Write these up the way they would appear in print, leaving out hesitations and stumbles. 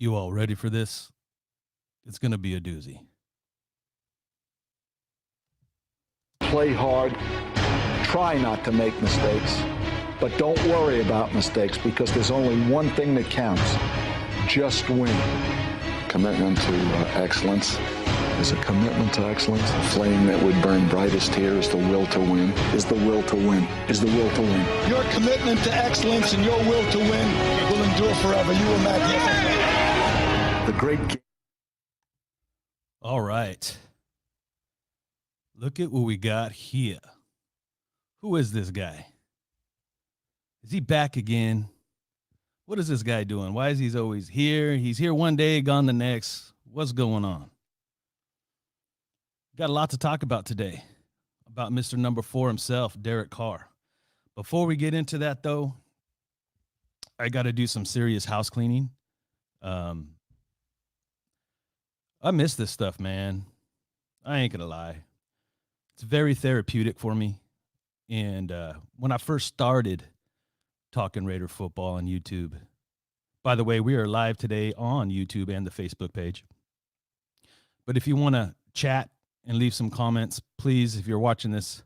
You all ready for this? It's going to be a doozy. Play hard, try not to make mistakes, but don't worry about mistakes because there's only one thing that counts. Just win. Commitment to excellence. Is a commitment to excellence. The flame that would burn brightest here is the will to win. Is the will to win. Is the will to win. Your commitment to excellence and your will to win will endure forever. You will magnificent. The great. All right. Look at what we got here. Who is this guy? Is he back again? What is this guy doing? Why is he always here? He's here one day, gone the next. What's going on? Got a lot to talk about today about Mr. Number 4 himself, Derek Carr. Before we get into that, though, I got to do some serious house cleaning. I miss this stuff, man. I ain't going to lie. It's very therapeutic for me. And when I first started talking Raider football on YouTube, by the way, we are live today on YouTube and the Facebook page. But if you want to chat and leave some comments, please, if you're watching this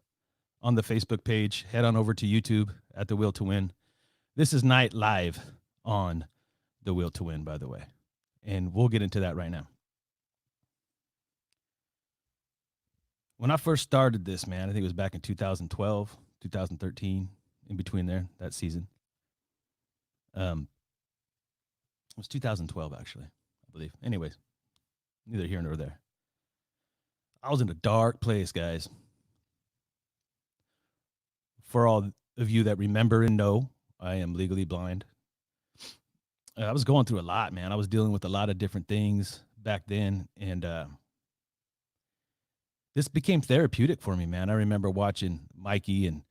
on the Facebook page, head on over to YouTube at The Will to Win. This is night live on The Will to Win, by the way. And we'll get into that right now. When I first started this, man, I think it was back in 2012, 2013, in between there, that season. It was 2012, actually, I believe. Anyways, neither here nor there. I was in a dark place, guys. For all of you that remember and know, I am legally blind. I was going through a lot, man. I was dealing with a lot of different things back then, and this became therapeutic for me, man. I remember watching Mikey and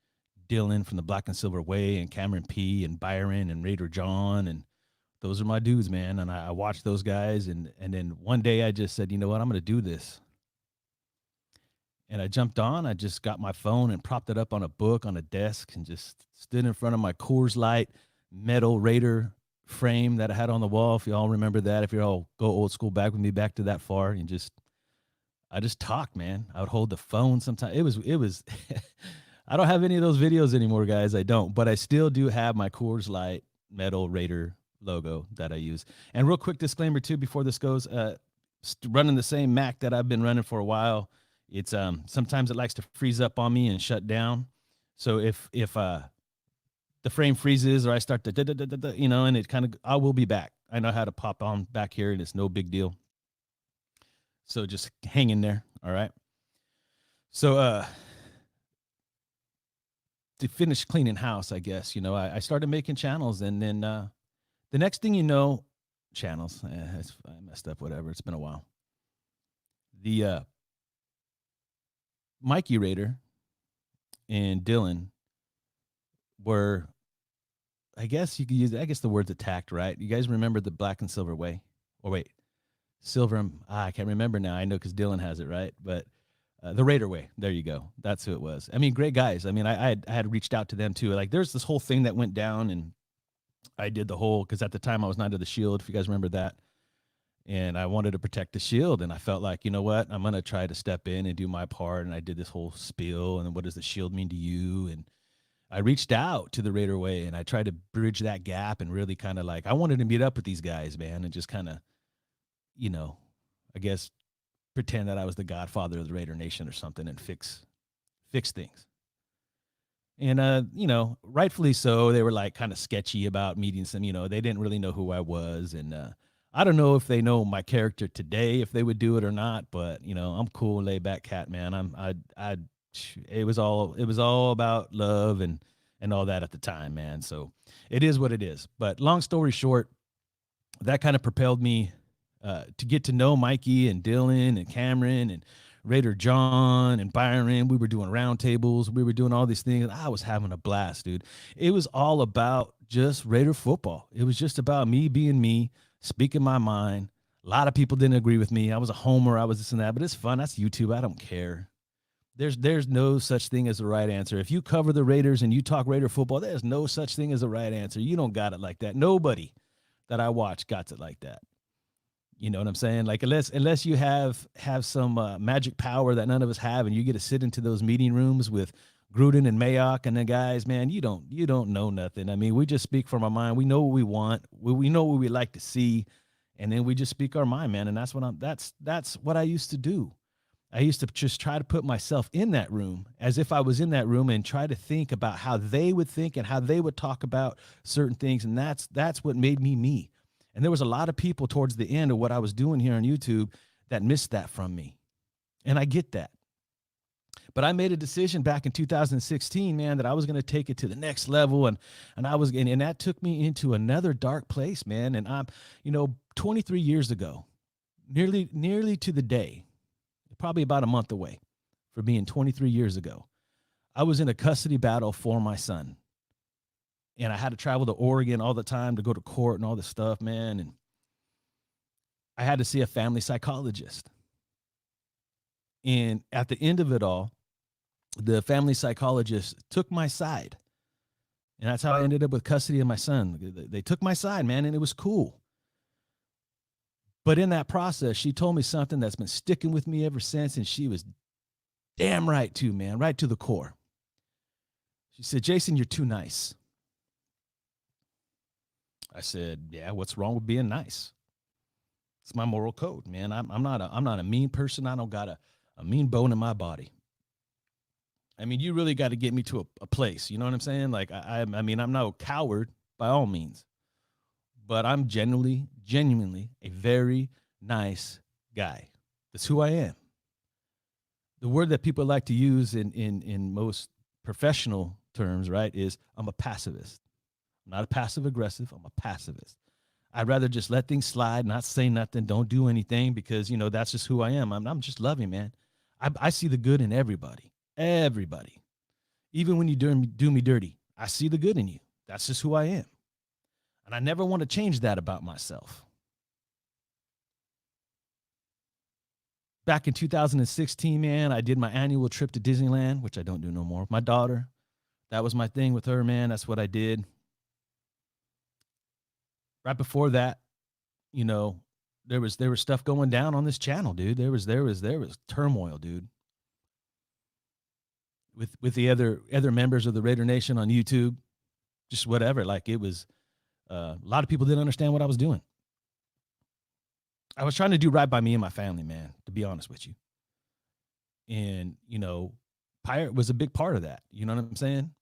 Dylan from the Black and Silver Way and Cameron P. and Byron and Raider John, and those are my dudes, man. And I watched those guys, and then one day I just said, you know what, I'm going to do this. And I jumped on. I just got my phone and propped it up on a book on a desk and just stood in front of my Coors Light metal Raider frame that I had on the wall. If you all remember that, if you all go old school back with me back to that far, and I just talked, man. I would hold the phone sometimes. It was, I don't have any of those videos anymore, guys. I don't, but I still do have my Coors Light metal Raider logo that I use. And real quick disclaimer too, before this goes, running the same Mac that I've been running for a while. It's sometimes it likes to freeze up on me and shut down. So if the frame freezes or I start to and it kind of, I will be back. I know how to pop on back here, and it's no big deal. So just hang in there. All right. So to finish cleaning house, I guess, I started making channels, and then the next thing you know, channels, I messed up, whatever. It's been a while. The Mikey Raider and Dylan were, I guess you could use, the word's attacked, right? You guys remember the Black and Silver Way? Or wait, Silver, I can't remember now. I know because Dylan has it, right? But the Raider Way, there you go. That's who it was. I mean, great guys. I mean, I had reached out to them too. Like, there's this whole thing that went down, and I did the whole, because at the time I was Knight of the Shield, if you guys remember that. And I wanted to protect the shield, and I felt like, you know what, I'm going to try to step in and do my part. And I did this whole spiel, and what does the shield mean to you? And I reached out to the Raider Way, and I tried to bridge that gap and really kind of like, I wanted to meet up with these guys, man, and just kind of, I guess, pretend that I was the godfather of the Raider Nation or something and fix things. And, rightfully so, they were like kind of sketchy about meeting some, they didn't really know who I was. And, I don't know if they know my character today, if they would do it or not, but I'm cool, laid back cat, man. It was all about love and all that at the time, man. So it is what it is. But long story short, that kind of propelled me to get to know Mikey and Dylan and Cameron and Raider John and Byron. We were doing roundtables. We were doing all these things. I was having a blast, dude. It was all about just Raider football. It was just about me being me, speaking my mind. A lot of people didn't agree with me. I was a homer. I was this and that, but it's fun. That's YouTube. I don't care. There's no such thing as a right answer. If you cover the Raiders and you talk Raider football, there's no such thing as a right answer. You don't got it like that. Nobody that I watch got it like that. You know what I'm saying? Like unless you have some magic power that none of us have, and you get to sit into those meeting rooms with Gruden and Mayock and the guys, man, you don't know nothing. I mean, we just speak from our mind. We know what we want. We know what we like to see, and then we just speak our mind, man. And that's what I used to do. I used to just try to put myself in that room as if I was in that room and try to think about how they would think and how they would talk about certain things. And that's what made me me. And there was a lot of people towards the end of what I was doing here on YouTube that missed that from me. And I get that. But I made a decision back in 2016, man, that I was going to take it to the next level. And that took me into another dark place, man. And I'm, 23 years ago, nearly to the day, probably about a month away for being 23 years ago, I was in a custody battle for my son. And I had to travel to Oregon all the time to go to court and all this stuff, man. And I had to see a family psychologist. And at the end of it all, the family psychologist took my side. And that's how I ended up with custody of my son. They took my side, man, and it was cool. But in that process, she told me something that's been sticking with me ever since. And she was damn right too, man, right to the core. She said, Jason, you're too nice. I said, yeah, what's wrong with being nice? It's my moral code, man. I'm not a mean person. I don't got a mean bone in my body. I mean, you really got to get me to a place. You know what I'm saying? Like, I mean, I'm not a coward by all means, but I'm genuinely a very nice guy. That's who I am. The word that people like to use in most professional terms, right, is I'm a pacifist. I'm not a passive aggressive. I'm a pacifist. I'd rather just let things slide, not say nothing, don't do anything because, that's just who I am. I'm just loving, man. I see the good in everybody. Everybody. Even when you do me dirty, I see the good in you. That's just who I am. And I never want to change that about myself. Back in 2016, man, I did my annual trip to Disneyland, which I don't do no more. My daughter, that was my thing with her, man. That's what I did. Right before that, there was stuff going down on this channel, dude. There was turmoil, dude. With the other members of the Raider Nation on YouTube, just whatever. Like it was, a lot of people didn't understand what I was doing. I was trying to do right by me and my family, man, to be honest with you. And, Pirate was a big part of that. You know what I'm saying?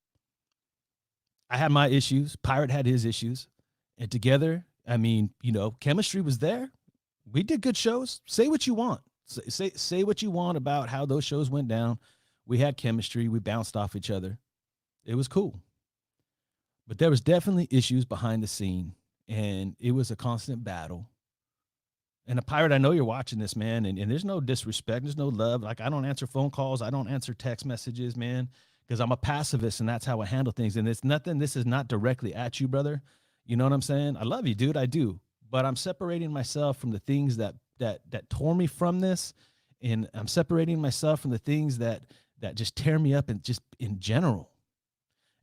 I had my issues. Pirate had his issues. And together, I mean, chemistry was there. We did good shows. Say what you want. Say what you want about how those shows went down. We had chemistry. We bounced off each other. It was cool. But there was definitely issues behind the scene, and it was a constant battle. And a Pirate, I know you're watching this, man, and there's no disrespect. There's no love. Like, I don't answer phone calls. I don't answer text messages, man, because I'm a pacifist, and that's how I handle things. And this is not directly at you, brother. You know what I'm saying? I love you, dude. I do. But I'm separating myself from the things that tore me from this. And I'm separating myself from the things that just tear me up and just in general.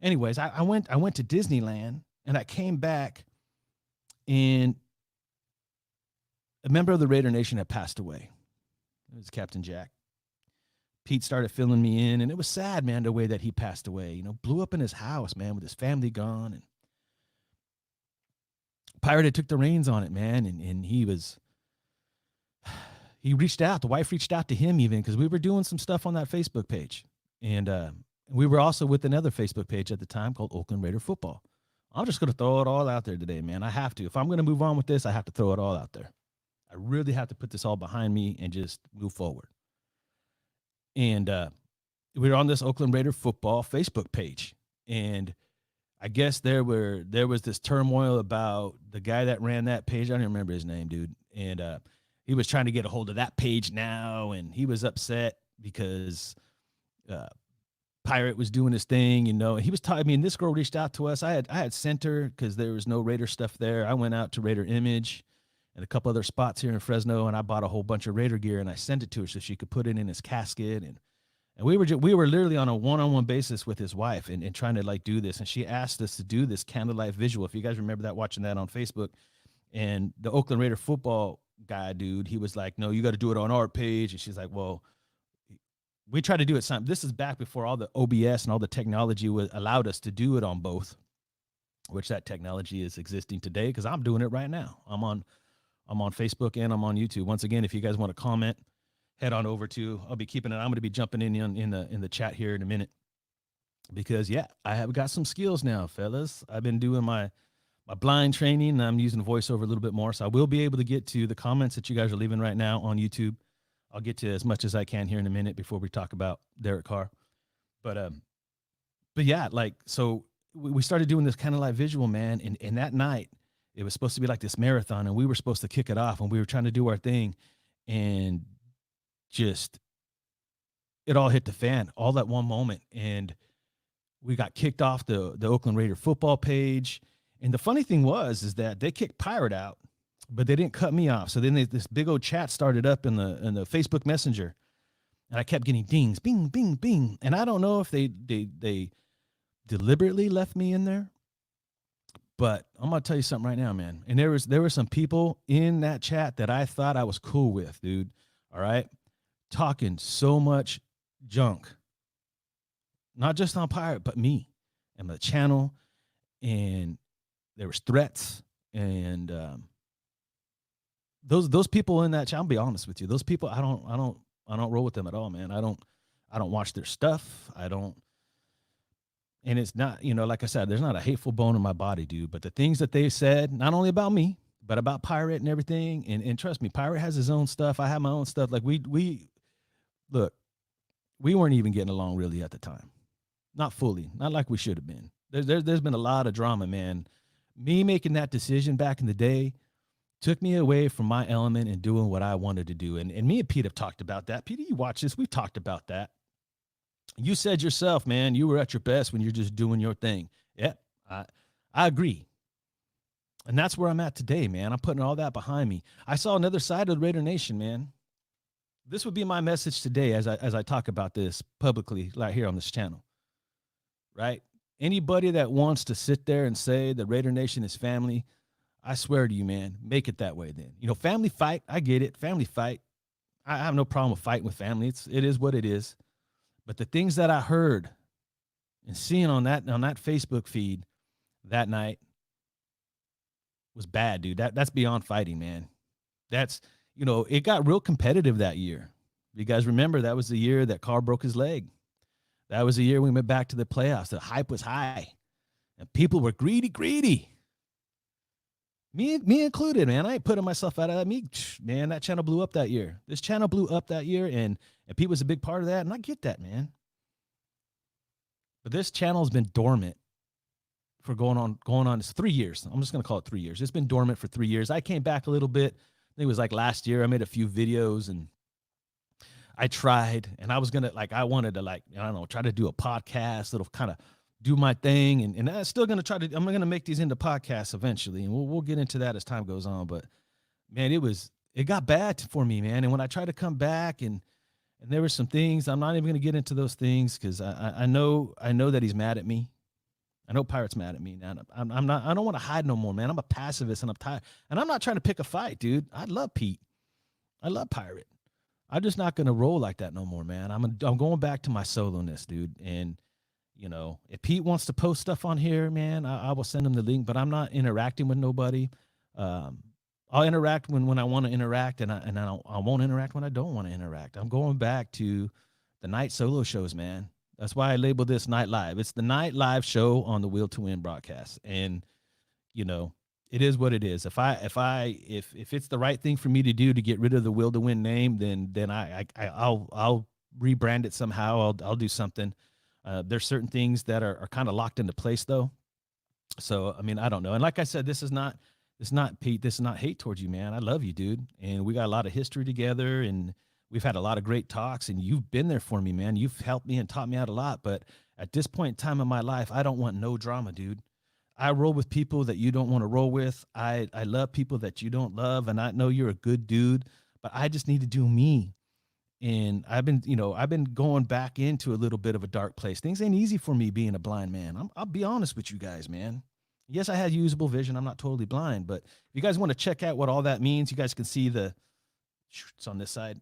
Anyways, I went to Disneyland and I came back and a member of the Raider Nation had passed away. It was Captain Jack. Pete started filling me in, and it was sad, man, the way that he passed away. Blew up in his house, man, with his family gone. And Pirate had took the reins on it, man, and he reached out. The wife reached out to him even because we were doing some stuff on that Facebook page. And we were also with another Facebook page at the time called Oakland Raider Football. I'm just going to throw it all out there today, man. I have to. If I'm going to move on with this, I have to throw it all out there. I really have to put this all behind me and just move forward. And we were on this Oakland Raider Football Facebook page. And I guess there was this turmoil about the guy that ran that page. I don't even remember his name, dude. And he was trying to get a hold of that page now, and he was upset because Pirate was doing his thing, He was this girl reached out to us. I had sent her because there was no Raider stuff there. I went out to Raider Image and a couple other spots here in Fresno, and I bought a whole bunch of Raider gear, and I sent it to her so she could put it in his casket. And we were literally on a one-on-one basis with his wife and trying to like do this. And she asked us to do this candlelight visual. If you guys remember that, watching that on Facebook, and the Oakland Raider Football guy, dude. He was like, no, you got to do it on our page. And she's like, well, we try to do it. This is back before all the OBS and all the technology allowed us to do it on both, which that technology is existing today because I'm doing it right now. I'm on Facebook and I'm on YouTube. Once again, if you guys want to comment, head on over to. I'll be keeping it. I'm going to be jumping in the chat here in a minute because yeah, I have got some skills now, fellas. I've been doing my blind training. And I'm using voiceover a little bit more, so I will be able to get to the comments that you guys are leaving right now on YouTube. I'll get to as much as I can here in a minute before we talk about Derek Carr. But yeah, like, so we started doing this kind of like visual, man. And that night it was supposed to be like this marathon and we were supposed to kick it off and we were trying to do our thing and just, it all hit the fan all that one moment. And we got kicked off the Oakland Raider football page. And the funny thing is that they kicked Pirate out, but they didn't cut me off. So then this big old chat started up in the Facebook Messenger, and I kept getting dings, bing, bing, bing. And I don't know if they deliberately left me in there, but I'm gonna tell you something right now, man. And there were some people in that chat that I thought I was cool with, dude. All right, talking so much junk, not just on Pirate, but me and the channel, and there was threats and those people in that chat. I'll be honest with you. Those people, I don't roll with them at all, man. I don't watch their stuff. And it's not, like I said, there's not a hateful bone in my body, dude. But the things that they said, not only about me, but about Pirate and everything. And trust me, Pirate has his own stuff. I have my own stuff. Like we weren't even getting along really at the time. Not fully, not like we should have been. There's been a lot of drama, man. Me making that decision back in the day took me away from my element and doing what I wanted to do. And me and Pete have talked about that. Pete, you watch this. We've talked about that. You said yourself, man, you were at your best when you're just doing your thing. Yeah, I agree. And that's where I'm at today, man. I'm putting all that behind me. I saw another side of the Raider Nation, man. This would be my message today as I talk about this publicly right here on this channel, right? Anybody that wants to sit there and say the Raider Nation is family, I swear to you, man, make it that way then. Family fight, I get it. Family fight. I have no problem with fighting with family. It is what it is. But the things that I heard and seeing on that Facebook feed that night was bad, dude. That's beyond fighting, man. That's, it got real competitive that year. You guys remember that was the year that Carr broke his leg. That was the year we went back to the playoffs. The hype was high, and people were greedy. Me included, man. I ain't putting myself out of that. Man, that channel blew up that year. This channel blew up that year, and Pete was a big part of that, and I get that, man. But this channel has been dormant for going on it's 3 years. I'm just gonna call it 3 years. It's been dormant for 3 years. I came back a little bit. I think it was like last year. I made a few videos and I tried, and I wanted to try to do a podcast that'll kind of do my thing. And I'm still going to I'm going to make these into podcasts eventually. And we'll get into that as time goes on. But man, it got bad for me, man. And when I tried to come back and there were some things, I'm not even going to get into those things because I know that he's mad at me. I know Pirate's mad at me. Now I don't want to hide no more, man. I'm a pacifist and I'm tired. And I'm not trying to pick a fight, dude. I love Pete. I love Pirate. I'm just not going to roll like that no more, man. I'm going back to my solo-ness, dude. And, if Pete wants to post stuff on here, man, I will send him the link, but I'm not interacting with nobody. I'll interact when I want to interact, and I won't interact when I don't want to interact. I'm going back to the night solo shows, man. That's why I label this Night Live. It's the Night Live show on the Will to Win broadcast. And, it is what it is. If it's the right thing for me to do to get rid of the Will to Win name, then I'll rebrand it somehow. I'll do something. There's certain things that are kind of locked into place though. So I mean, I don't know. And like I said, this is not Pete. This is not hate towards you, man. I love you, dude. And we got a lot of history together, and we've had a lot of great talks. And you've been there for me, man. You've helped me and taught me out a lot. But at this point in time in my life, I don't want no drama, dude. I roll with people that you don't want to roll with. I love people that you don't love, and I know you're a good dude, but I just need to do me. And I've been going back into a little bit of a dark place. Things ain't easy for me being a blind man. I'll be honest with you guys, man. Yes, I had usable vision. I'm not totally blind, but if you guys want to check out what all that means, you guys can see it's on this side.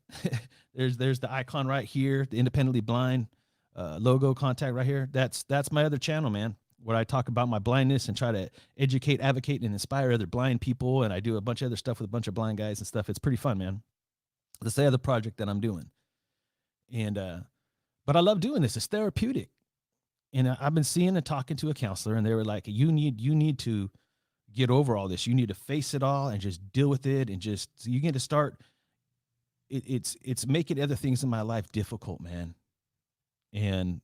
there's the icon right here, the independently blind logo contact right here. That's my other channel, man, where I talk about my blindness and try to educate, advocate, and inspire other blind people. And I do a bunch of other stuff with a bunch of blind guys and stuff. It's pretty fun, man. That's the other project that I'm doing. And but I love doing this. It's therapeutic. And I've been seeing and talking to a counselor, and they were like, you need to get over all this. You need to face it all and just deal with it, and just so you get to start. It's making other things in my life difficult, man. And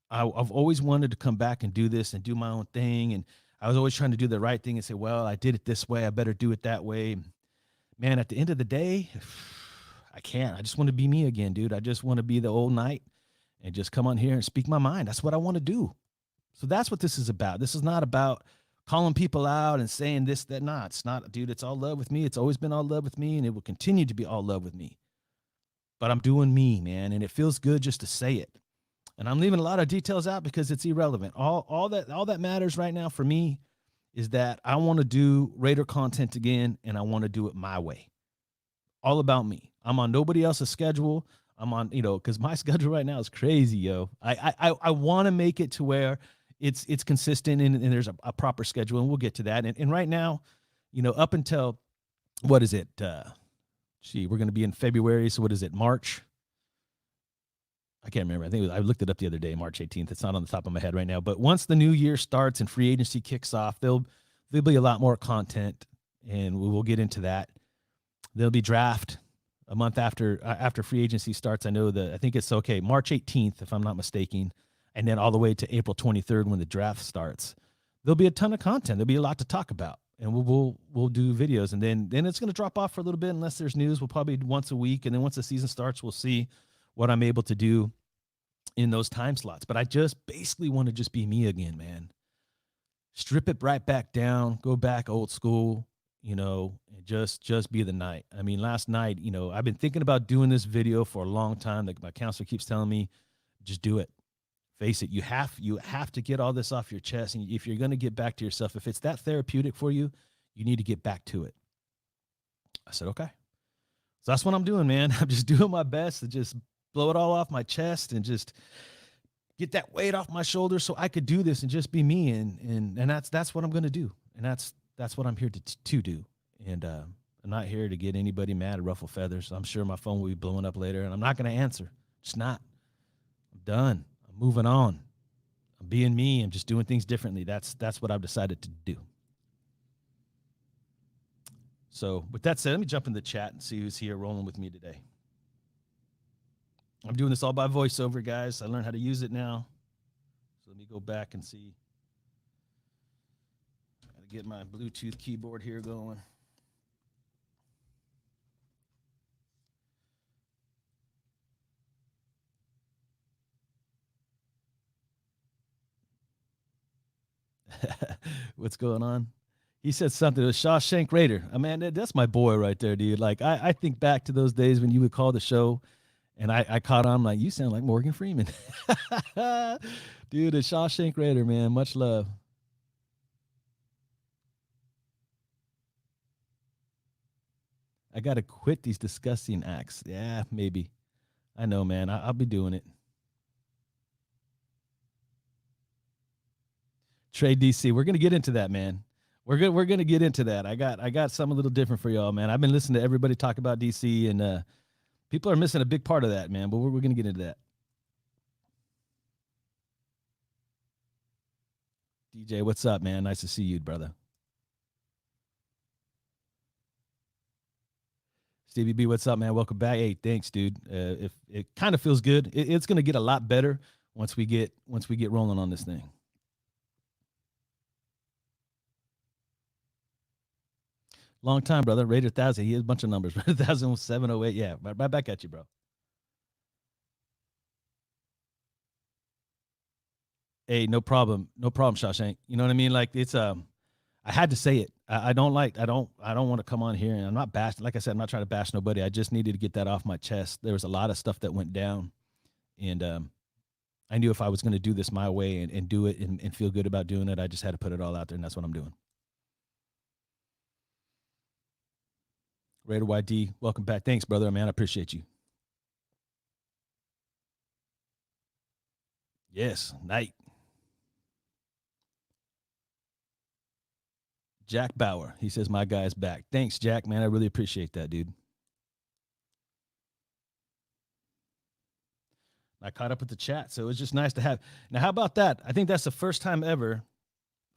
I've always wanted to come back and do this and do my own thing, and I was always trying to do the right thing and say, well, I did it this way, I better do it that way. Man, at the end of the day, I can't. I just want to be me again, dude. I just want to be the old knight and just come on here and speak my mind. That's what I want to do. So that's what this is about. This is not about calling people out and saying this, that, not. It's not, dude, it's all love with me. It's always been all love with me, and it will continue to be all love with me. But I'm doing me, man, and it feels good just to say it. And I'm leaving a lot of details out because it's irrelevant. All that matters right now for me is that I want to do Raider content again, and I want to do it my way. All about me. I'm on nobody else's schedule. I'm on, because my schedule right now is crazy, yo. I want to make it to where it's consistent and there's a proper schedule, and we'll get to that. And right now, up until, what is it? We're going to be in February. So what is it? March? I can't remember. I think I looked it up the other day, March 18th. It's not on the top of my head right now. But once the new year starts and free agency kicks off, there'll be a lot more content, and we will get into that. There'll be draft a month after free agency starts. I think it's March 18th, if I'm not mistaken, and then all the way to April 23rd when the draft starts. There'll be a ton of content. There'll be a lot to talk about, and we'll do videos, and then it's going to drop off for a little bit unless there's news. We'll probably do once a week, and then once the season starts, we'll see what I'm able to do in those time slots. But I just basically want to just be me again, man. Strip it right back down, go back old school, and just be the knight. I mean, last night, I've been thinking about doing this video for a long time. Like my counselor keeps telling me, just do it. Face it. You have to get all this off your chest. And if you're going to get back to yourself, if it's that therapeutic for you, you need to get back to it. I said, okay. So that's what I'm doing, man. I'm just doing my best to just blow it all off my chest and just get that weight off my shoulders so I could do this and just be me. And that's what I'm going to do. And that's what I'm here to do. And I'm not here to get anybody mad or ruffle feathers. I'm sure my phone will be blowing up later, and I'm not going to answer. Just not. I'm done. I'm moving on. I'm being me. I'm just doing things differently. That's what I've decided to do. So with that said, let me jump in the chat and see who's here rolling with me today. I'm doing this all by voiceover, guys. I learned how to use it now. So let me go back and see. Gotta get my Bluetooth keyboard here going. What's going on? He said something. It was Shawshank Raider. I mean, that's my boy right there, dude. Like, I think back to those days when you would call the show, and I caught on like, you sound like Morgan Freeman. Dude, the Shawshank Raider, man. Much love. I got to quit these disgusting acts. Yeah, maybe. I know, man. I'll be doing it. Trade DC. We're gonna get into that, man. We're gonna get into that. I got something a little different for y'all, man. I've been listening to everybody talk about DC, and people are missing a big part of that, man. But we're gonna get into that. DJ, what's up, man? Nice to see you, brother. Stevie B, what's up, man? Welcome back. Hey, thanks, dude. If it kind of feels good, it's gonna get a lot better once we get rolling on this thing. Long time, brother. Raider 1000. He has a bunch of numbers. Raider 1000-708. Yeah, right back at you, bro. Hey, no problem. No problem, Shawshank. You know what I mean? Like, it's I had to say it. I don't want to come on here, and I'm not bashing. Like I said, I'm not trying to bash nobody. I just needed to get that off my chest. There was a lot of stuff that went down, and I knew if I was going to do this my way and do it and feel good about doing it, I just had to put it all out there, and that's what I'm doing. Raider YD, welcome back. Thanks, brother, man. I appreciate you. Yes, night. Jack Bauer, he says, my guy's back. Thanks, Jack, man. I really appreciate that, dude. I caught up with the chat, so it was just nice to have. Now, how about that? I think that's the first time ever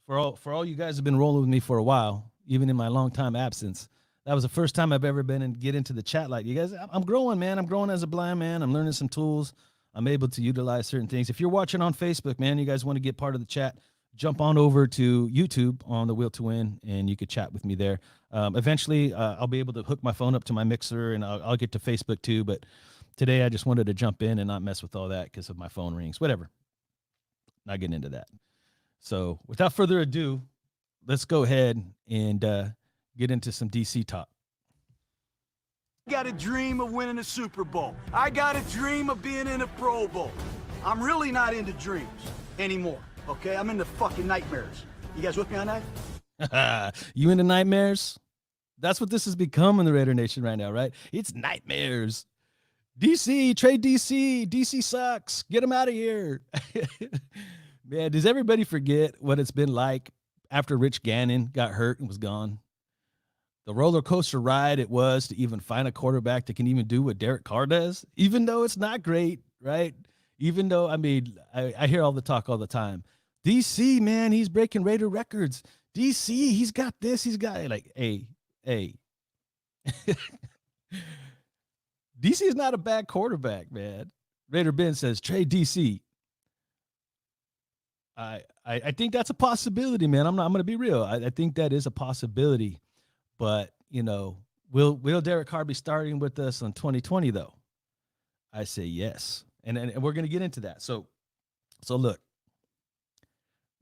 for all you guys have been rolling with me for a while, even in my long time absence. That was the first time I've ever been and get into the chat like you guys. I'm growing, man. I'm growing as a blind man. I'm learning some tools. I'm able to utilize certain things. If you're watching on Facebook, man, you guys want to get part of the chat, jump on over to YouTube on the Will to Win, and you could chat with me there. Eventually, I'll be able to hook my phone up to my mixer, and I'll get to Facebook too. But today, I just wanted to jump in and not mess with all that because of my phone rings. Whatever. Not getting into that. So without further ado, let's go ahead and get into some DC talk. I got a dream of winning a Super Bowl. I got a dream of being in a Pro Bowl. I'm really not into dreams anymore, okay? I'm into fucking nightmares. You guys with me on that? You into nightmares? That's what this has become in the Raider Nation right now, right? It's nightmares. DC, trade DC. DC sucks. Get him out of here. Man, does everybody forget what it's been like after Rich Gannon got hurt and was gone? The roller coaster ride it was to even find a quarterback that can even do what Derek Carr does, even though it's not great, right? Even though, I mean, I hear all the talk all the time. DC, man, he's breaking Raider records. DC, he's got this. He's got, like, hey. DC is not a bad quarterback, man. Raider Ben says, trade DC. I think that's a possibility, man. I'm going to be real. I think that is a possibility. But, you know, will Derek Carr be starting with us in 2020, though? I say yes. And we're going to get into that. So look,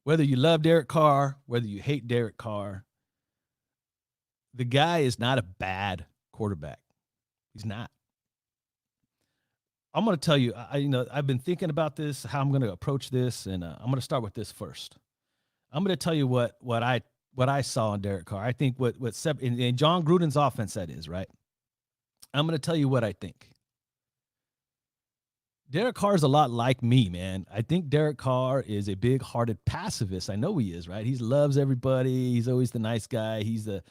whether you love Derek Carr, whether you hate Derek Carr, the guy is not a bad quarterback. He's not. I'm going to tell you, I've been thinking about this, how I'm going to approach this, and I'm going to start with this first. I'm going to tell you what I saw in Derek Carr. I think in John Gruden's offense, that is, right? I'm going to tell you what I think. Derek Carr is a lot like me, man. I think Derek Carr is a big-hearted pacifist. I know he is, right? He loves everybody. He's always the nice guy. He's the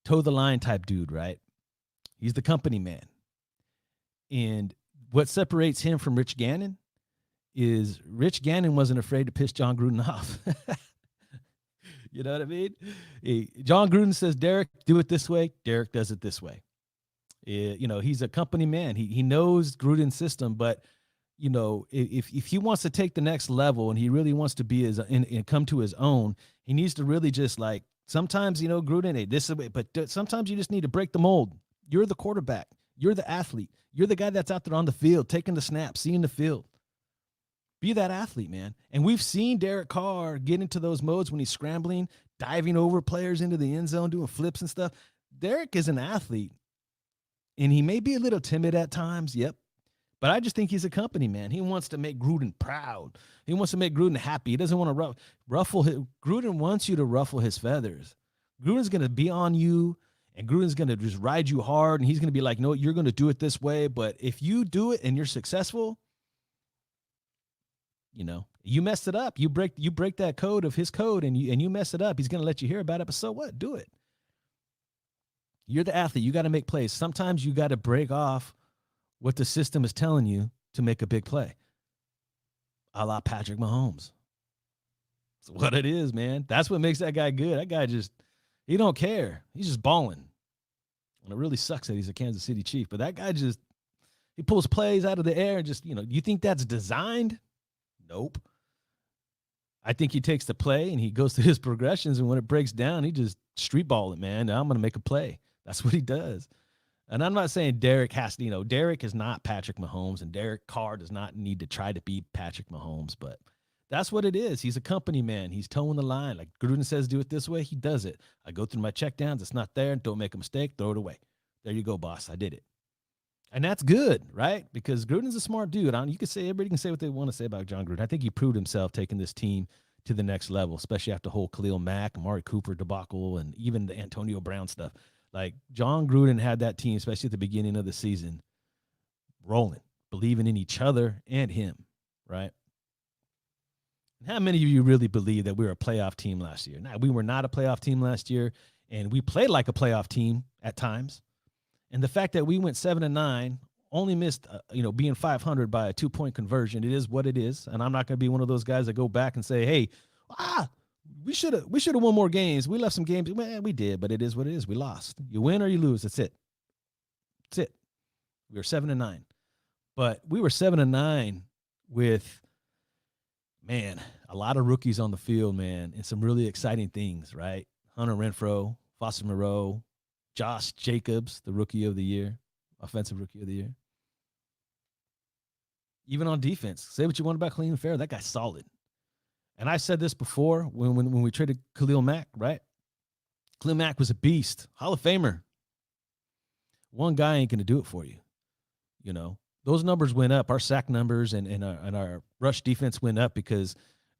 toe-the-line type dude, right? He's the company man. And what separates him from Rich Gannon is Rich Gannon wasn't afraid to piss John Gruden off. You know what I mean? John Gruden says, Derek, do it this way. Derek does it this way. He's a company man. He knows Gruden's system, but you know, if he wants to take the next level and he really wants to be and come to his own, he needs to really just like sometimes, Gruden, hey, this is the way, but sometimes you just need to break the mold. You're the quarterback. You're the athlete. You're the guy that's out there on the field, taking the snap, seeing the field. Be that athlete, man. And we've seen Derek Carr get into those modes when he's scrambling, diving over players into the end zone, doing flips and stuff. Derek is an athlete, and he may be a little timid at times, yep. But I just think he's a company man. He wants to make Gruden proud. He wants to make Gruden happy. He doesn't want to ruffle his. Gruden wants you to ruffle his feathers. Gruden's going to be on you, and Gruden's going to just ride you hard, and he's going to be like, no, you're going to do it this way. But if you do it and you're successful, you messed it up. You break that code of his code, and you mess it up. He's going to let you hear about it, but so what? Do it. You're the athlete. You got to make plays. Sometimes you got to break off what the system is telling you to make a big play. A la Patrick Mahomes. That's what it is, man. That's what makes that guy good. That guy he don't care. He's just balling. And it really sucks that he's a Kansas City Chief, but that guy he pulls plays out of the air and just, you think that's designed? Nope. I think he takes the play and he goes through his progressions, and when it breaks down, he just street ball it, man. Now I'm going to make a play. That's what he does. And I'm not saying Derek has to, Derek is not Patrick Mahomes, and Derek Carr does not need to try to be Patrick Mahomes, but that's what it is. He's a company man. He's towing the line. Like Gruden says, do it this way. He does it. I go through my checkdowns. It's not there. Don't make a mistake. Throw it away. There you go, boss. I did it. And that's good, right? Because Gruden's a smart dude. You can say everybody can say what they want to say about John Gruden. I think he proved himself taking this team to the next level, especially after the whole Khalil Mack, Amari Cooper debacle, and even the Antonio Brown stuff. Like John Gruden had that team, especially at the beginning of the season, rolling, believing in each other and him, right? How many of you really believe that we were a playoff team last year? Now, we were not a playoff team last year, and we played like a playoff team at times. And the fact that we went 7-9, only missed, being 500 by a 2-point conversion, it is what it is. And I'm not going to be one of those guys that go back and say, hey, we should have won more games. We left some games. Well, we did, but it is what it is. We lost. You win or you lose. That's it. That's it. We were 7-9. But we were 7-9 with, man, a lot of rookies on the field, man, and some really exciting things, right? Hunter Renfrow, Foster Moreau, Josh Jacobs, the rookie of the year, offensive rookie of the year. Even on defense, say what you want about Clean Fair, that guy's solid. And I said this before when we traded Khalil Mack, right? Khalil Mack was a beast, Hall of Famer. One guy ain't going to do it for you. You know, those numbers went up. Our sack numbers and our rush defense went up because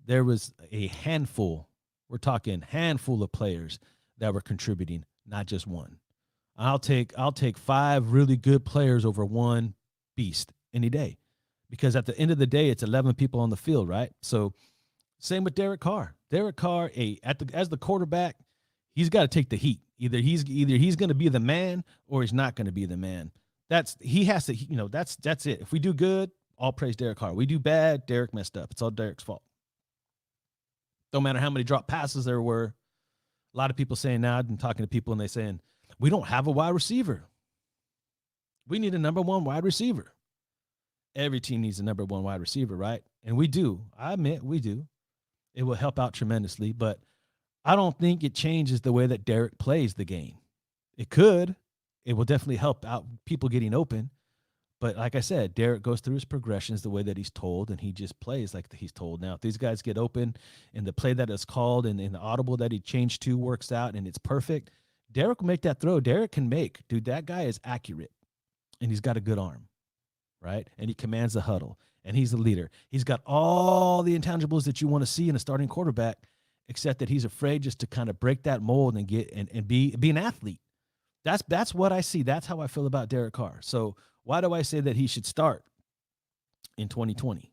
there was a handful, we're talking handful of players that were contributing, not just one. I'll take 5 really good players over one beast any day, because at the end of the day, it's 11 people on the field, right? So same with Derek Carr. Derek Carr, as the quarterback, he's got to take the heat. Either he's going to be the man or he's not going to be the man. That's it. If we do good, all praise Derek Carr. We do bad, Derek messed up. It's all Derek's fault. Don't matter how many drop passes there were. A lot of people saying now, I've been talking to people and they're saying, we don't have a wide receiver. We need a number 1 wide receiver. Every team needs a number 1 wide receiver, right? And we do. I admit we do. It will help out tremendously, but I don't think it changes the way that Derek plays the game. It could. It will definitely help out people getting open. But like I said, Derek goes through his progressions the way that he's told, and he just plays like he's told. Now, if these guys get open and the play that is called and the audible that he changed to works out and it's perfect, Derek will make that throw. Derek can make. Dude, that guy is accurate, and he's got a good arm, right? And he commands the huddle, and he's the leader. He's got all the intangibles that you want to see in a starting quarterback, except that he's afraid just to kind of break that mold and get and be an athlete. That's what I see. That's how I feel about Derek Carr. So why do I say that he should start in 2020?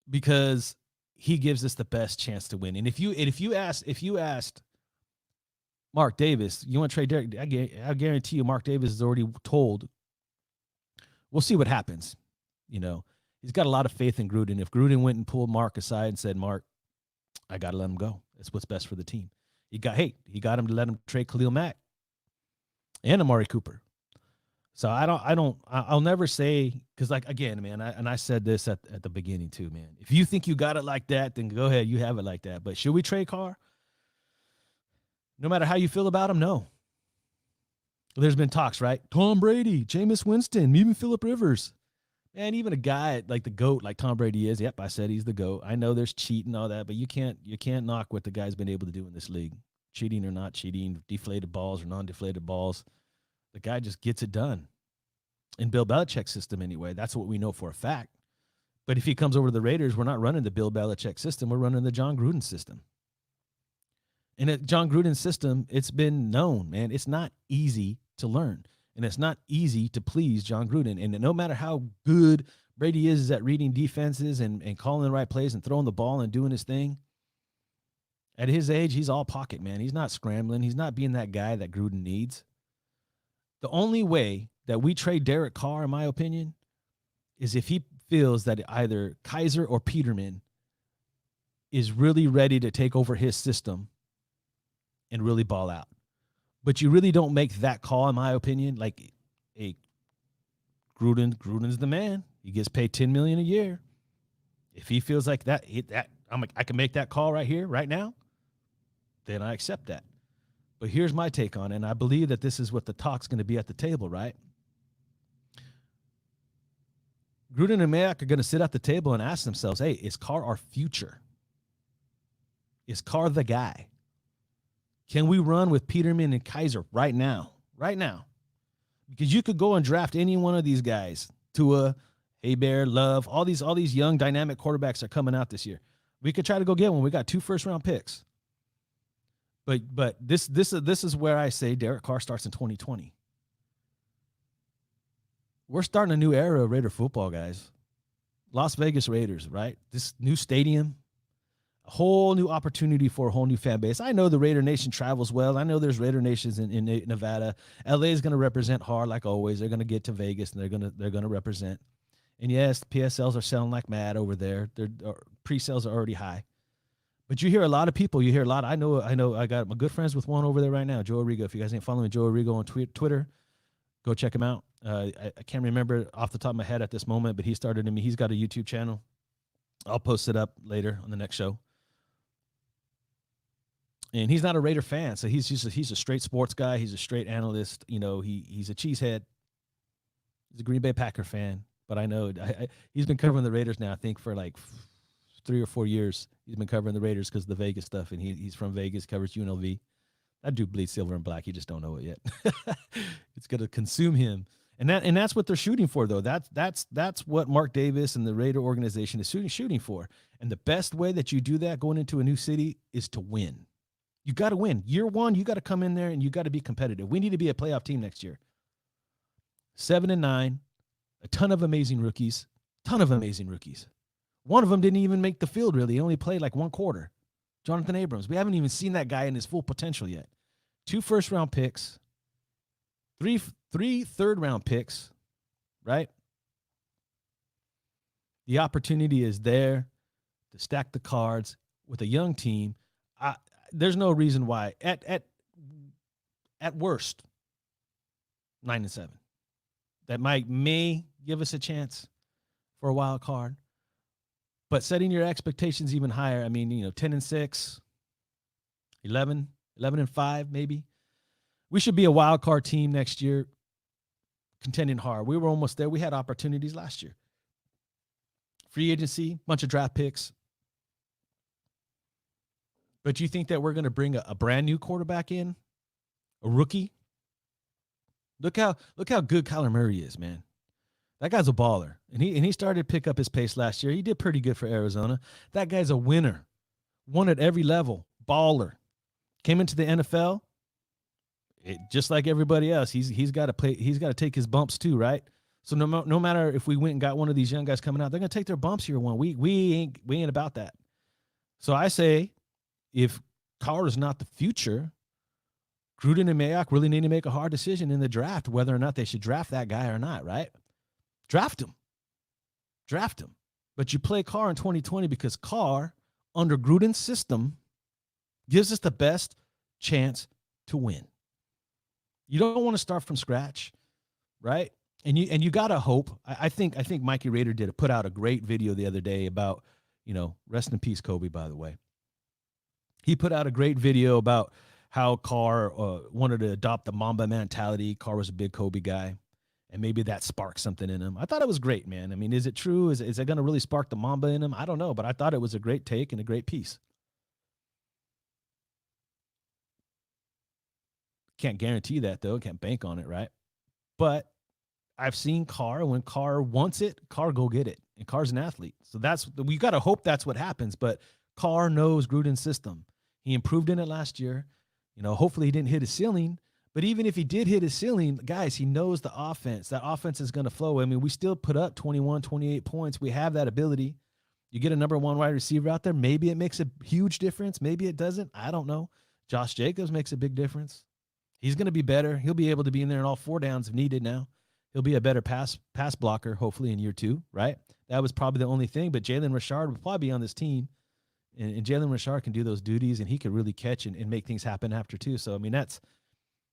Because he gives us the best chance to win. And if you asked Mark Davis, you want to trade Derek, I guarantee you Mark Davis is already told, we'll see what happens. You know, he's got a lot of faith in Gruden. If Gruden went and pulled Mark aside and said, Mark, I got to let him go. That's what's best for the team. He got him to let him trade Khalil Mack and Amari Cooper. So I'll never say, because like, again, man, I said this at the beginning too, man. If you think you got it like that, then go ahead, you have it like that. But should we trade Carr? No matter how you feel about him, no. There's been talks, right? Tom Brady, Jameis Winston, even Phillip Rivers. And even a guy like the GOAT, like Tom Brady is. Yep, I said he's the GOAT. I know there's cheating and all that, but you can't knock what the guy's been able to do in this league. Cheating or not cheating, deflated balls or non-deflated balls. The guy just gets it done. In Bill Belichick's system anyway. That's what we know for a fact. But if he comes over to the Raiders, we're not running the Bill Belichick system. We're running the John Gruden system. And at John Gruden's system, it's been known, man. It's not easy to learn. And it's not easy to please John Gruden. And no matter how good Brady is at reading defenses and calling the right plays and throwing the ball and doing his thing, at his age, he's all pocket, man. He's not scrambling. He's not being that guy that Gruden needs. The only way that we trade Derek Carr, in my opinion, is if he feels that either Kaiser or Peterman is really ready to take over his system and really ball out. But you really don't make that call, in my opinion. Like, hey, Gruden's the man. He gets paid $10 million a year. If he feels like that, I can make that call right here, right now, then I accept that. But here's my take on it, and I believe that this is what the talk's going to be at the table, right? Gruden and Mayock are going to sit at the table and ask themselves, hey, is Carr our future? Is Carr the guy? Can we run with Peterman and Kaiser right now? right now, because you could go and draft any one of these guys. Tua, Bear, Love, all these young dynamic quarterbacks are coming out this year. We could try to go get one. We got 2 first-round picks. But this is where I say Derek Carr starts in 2020. We're starting a new era of Raider football, guys. Las Vegas Raiders, right? This new stadium, a whole new opportunity for a whole new fan base. I know the Raider Nation travels well. I know there's Raider Nations in Nevada. LA is going to represent hard like always. They're going to get to Vegas and they're going to represent. And yes, PSLs are selling like mad over there. Their pre-sales are already high. But you hear a lot of people. You hear a lot. I know. I got my good friends with one over there right now, Joe Arrigo. If you guys ain't following Joe Arrigo on Twitter, go check him out. I can't remember off the top of my head at this moment, but he started in me. He's got a YouTube channel. I'll post it up later on the next show. And he's not a Raider fan, so he's a straight sports guy. He's a straight analyst. You know, he's a cheesehead. He's a Green Bay Packer fan. But I know he's been covering the Raiders now, I think, for like 3 or 4 years. He's been covering the Raiders because of the Vegas stuff, and he's from Vegas, covers UNLV. That dude bleeds silver and black. You just don't know it yet. It's going to consume him. And that's what they're shooting for, though. That's what Mark Davis and the Raider organization is shooting for. And the best way that you do that going into a new city is to win. You got to win. Year one, you got to come in there and you got to be competitive. We need to be a playoff team next year. 7-9, a ton of amazing rookies. One of them didn't even make the field, really. He only played like 1 quarter. Jonathan Abrams. We haven't even seen that guy in his full potential yet. 2 first-round picks, 3 third-round picks, right? The opportunity is there to stack the cards with a young team. There's no reason why. At worst, 9-7. That may give us a chance for a wild card. But setting your expectations even higher, I mean, 10-6, 11-5, maybe. We should be a wild card team next year, contending hard. We were almost there. We had opportunities last year. Free agency, bunch of draft picks. But you think that we're going to bring a brand new quarterback in, a rookie? Look how good Kyler Murray is, man. That guy's a baller, and he started to pick up his pace last year. He did pretty good for Arizona. That guy's a winner, won at every level, baller. Came into the NFL, just like everybody else. He's got to play. He's got to take his bumps too, right? So no matter if we went and got one of these young guys coming out, they're gonna take their bumps year one. We ain't about that. So I say, if Carr is not the future, Gruden and Mayock really need to make a hard decision in the draft whether or not they should draft that guy or not, right? Draft him. But you play Carr in 2020 because Carr, under Gruden's system, gives us the best chance to win. You don't want to start from scratch, right? And you gotta hope. I think Mikey Rader put out a great video the other day about, rest in peace, Kobe, by the way. He put out a great video about how Carr wanted to adopt the Mamba mentality. Carr was a big Kobe guy, and maybe that sparked something in him. I thought it was great, man. I mean, is it true? Is it going to really spark the Mamba in him? I don't know, but I thought it was a great take and a great piece. Can't guarantee that, though. Can't bank on it, right? But I've seen Carr. When Carr wants it, Carr go get it. And Carr's an athlete. So we got to hope that's what happens. But Carr knows Gruden's system. He improved in it last year. Hopefully he didn't hit his ceiling. But even if he did hit his ceiling, guys, he knows the offense. That offense is going to flow. I mean, we still put up 21, 28 points. We have that ability. You get a number 1 wide receiver out there, maybe it makes a huge difference. Maybe it doesn't. I don't know. Josh Jacobs makes a big difference. He's going to be better. He'll be able to be in there in all 4 downs if needed now. He'll be a better pass blocker, hopefully, in year 2, right? That was probably the only thing. But Jalen Richard would probably be on this team. And Jalen Richard can do those duties, and he can really catch and make things happen after, too. So, I mean, that's,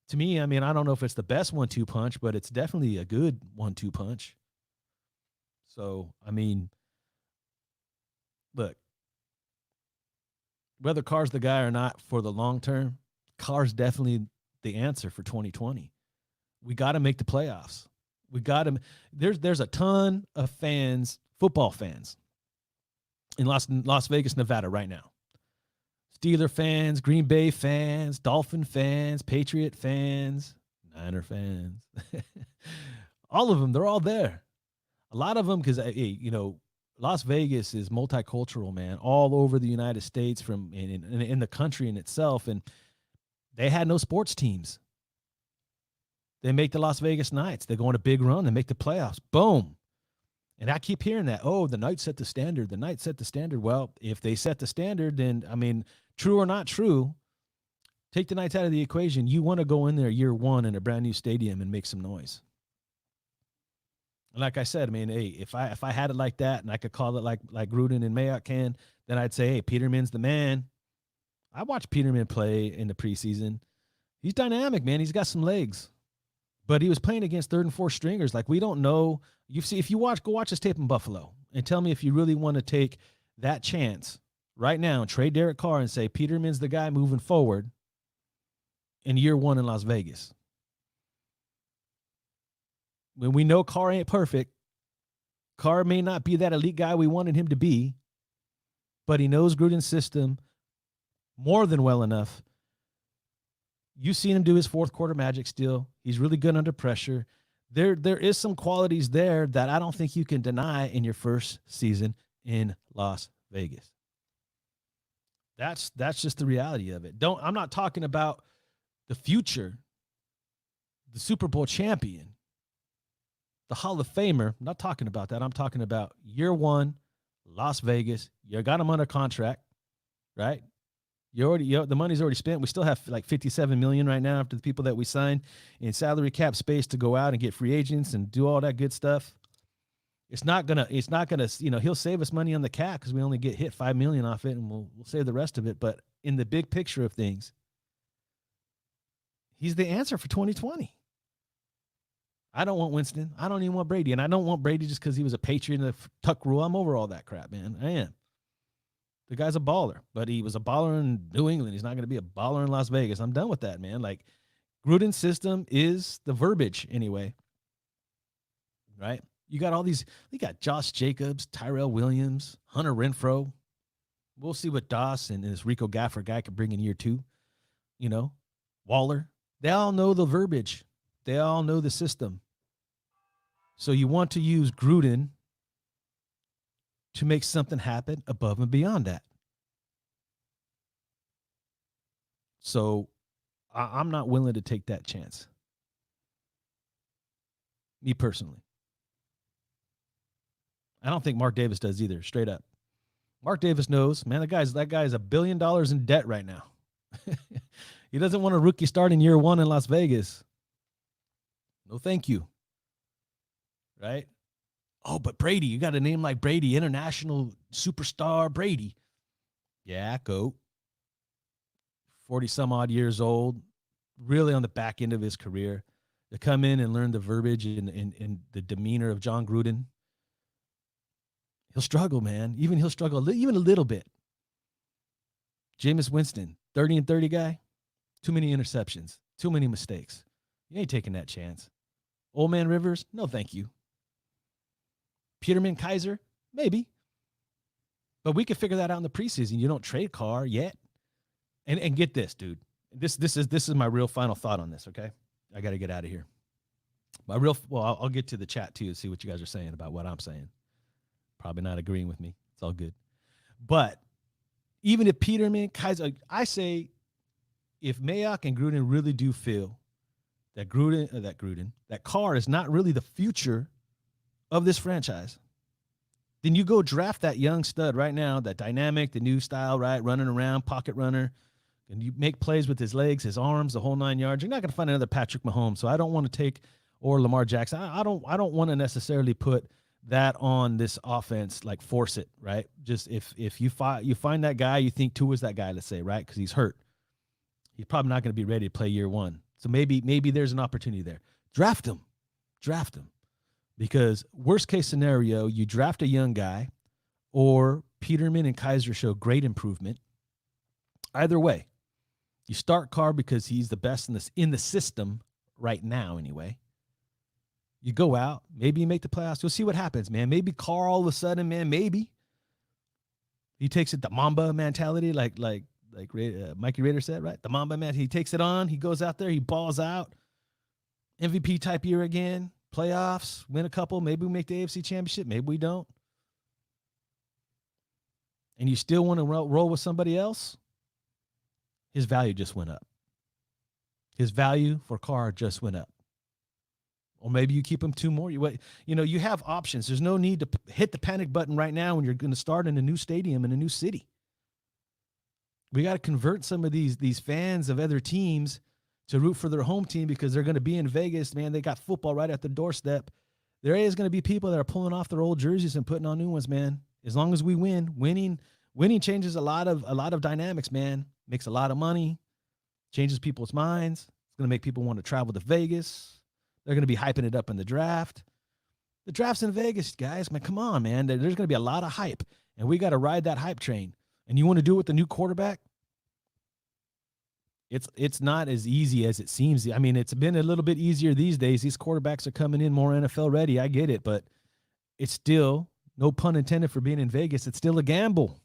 to me, I mean, I don't know if it's the best 1-2 punch, but it's definitely a good 1-2 punch. So, I mean, look, whether Carr's the guy or not for the long term, Carr's definitely the answer for 2020. We got to make the playoffs. We got to. There's a ton of fans, football fans, in Las Vegas, Nevada right now. Steeler fans, Green Bay fans, Dolphin fans, Patriot fans, Niner fans. All of them, they're all there. A lot of them, because, Las Vegas is multicultural, man, all over the United States, from in the country in itself. And they had no sports teams. They make the Las Vegas Knights. They go on a big run. They make the playoffs. Boom. And I keep hearing that, oh, the Knights set the standard. The Knights set the standard. Well, if they set the standard, then, I mean, true or not true, take the Knights out of the equation. You want to go in there year one in a brand new stadium and make some noise. And like I said, I mean, hey, if I had it like that and I could call it like Gruden and Mayock can, then I'd say, hey, Peterman's the man. I watched Peterman play in the preseason. He's dynamic, man. He's got some legs. But he was playing against third and fourth stringers. Like, we don't know. If you go watch this tape in Buffalo and tell me if you really want to take that chance right now and trade Derek Carr and say Peterman's the guy moving forward in year one in Las Vegas. When we know Carr ain't perfect, Carr may not be that elite guy we wanted him to be, but he knows Gruden's system more than well enough. You've seen him do his fourth quarter magic still. He's really good under pressure. There is some qualities there that I don't think you can deny in your first season in Las Vegas. That's just the reality of it. I'm not talking about the future, the Super Bowl champion, the Hall of Famer. I'm not talking about that. I'm talking about year one, Las Vegas. You got him under contract, right? The money's already spent. We still have like $57 million right now after the people that we signed in salary cap space to go out and get free agents and do all that good stuff. It's not gonna, he'll save us money on the cap because we only get hit $5 million off it, and we'll save the rest of it. But in the big picture of things, he's the answer for 2020. I don't want Winston. I don't even want Brady. And I don't want Brady just because he was a Patriot in the tuck rule. I'm over all that crap, man. I am. The guy's a baller, but he was a baller in New England. He's not going to be a baller in Las Vegas. I'm done with that, man. Like, Gruden's system is the verbiage anyway, right? You got Josh Jacobs, Tyrell Williams, Hunter Renfrow. We'll see what Doss and this Rico Gaffer guy could bring in year two. Waller. They all know the verbiage. They all know the system. So you want to use Gruden to make something happen above and beyond that. So I'm not willing to take that chance. Me personally. I don't think Mark Davis does either, straight up. Mark Davis knows, man, that guy's $1 billion in debt right now. He doesn't want a rookie start in year one in Las Vegas. No, thank you. Right? Oh, but Brady, you got a name like Brady, international superstar Brady. Yeah, go. 40-some odd years old, really on the back end of his career. To come in and learn the verbiage and the demeanor of John Gruden. He'll struggle, man. He'll struggle even a little bit. Jameis Winston, 30-30 guy. Too many interceptions. Too many mistakes. You ain't taking that chance. Old man Rivers, no thank you. Peterman, Kaiser, maybe. But we could figure that out in the preseason. You don't trade Carr yet. And get this, dude. This is my real final thought on this, okay? I got to get out of here. I'll get to the chat too and see what you guys are saying about what I'm saying. Probably not agreeing with me. It's all good. But even if Peterman, Kaiser, I say if Mayock and Gruden really do feel that Carr is not really the future of this franchise, then you go draft that young stud right now, that dynamic, the new style, right? Running around, pocket runner. And you make plays with his legs, his arms, the whole 9 yards. You're not going to find another Patrick Mahomes. So I don't want to take, or Lamar Jackson. I don't want to necessarily put that on this offense, like force it, right? Just if you find that guy, you think Tua's that guy, let's say, right? Because he's hurt. He's probably not going to be ready to play year one. So maybe there's an opportunity there. Draft him. Because worst case scenario, you draft a young guy, or Peterman and Kaiser show great improvement. Either way, you start Carr because he's the best in the system right now anyway. You go out, maybe you make the playoffs. You'll see what happens, man. Maybe Carr all of a sudden, man, maybe he takes it the Mamba mentality, like Mikey Rader said, right? The Mamba man, he takes it on. He goes out there, he balls out. MVP type year again, playoffs, win a couple, maybe we make the AFC Championship, maybe we don't. And you still want to roll with somebody else, his value just went up. His value for Carr just went up. Or maybe you keep him 2 more. You have options. There's no need to hit the panic button right now when you're going to start in a new stadium in a new city. We got to convert some of these fans of other teams to root for their home team because they're going to be in Vegas. Man, they got football right at the doorstep. There is going to be people that are pulling off their old jerseys and putting on new ones, man. As long as we win, winning changes a lot of dynamics, man. Makes a lot of money, changes people's minds. It's going to make people want to travel to Vegas. They're going to be hyping it up in the draft. The draft's in Vegas, guys. Man, come on, man. There's going to be a lot of hype, and we got to ride that hype train. And you want to do it with the new quarterback? It's not as easy as it seems. I mean, it's been a little bit easier these days. These quarterbacks are coming in more NFL ready. I get it, but it's still, no pun intended for being in Vegas, it's still a gamble.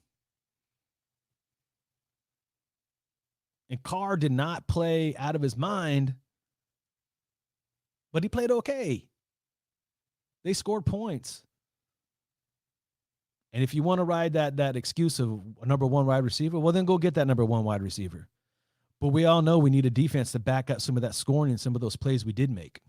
And Carr did not play out of his mind, but he played okay. They scored points. And if you want to ride that excuse of a number 1 wide receiver, well, then go get that number 1 wide receiver. But we all know we need a defense to back up some of that scoring and some of those plays we did make.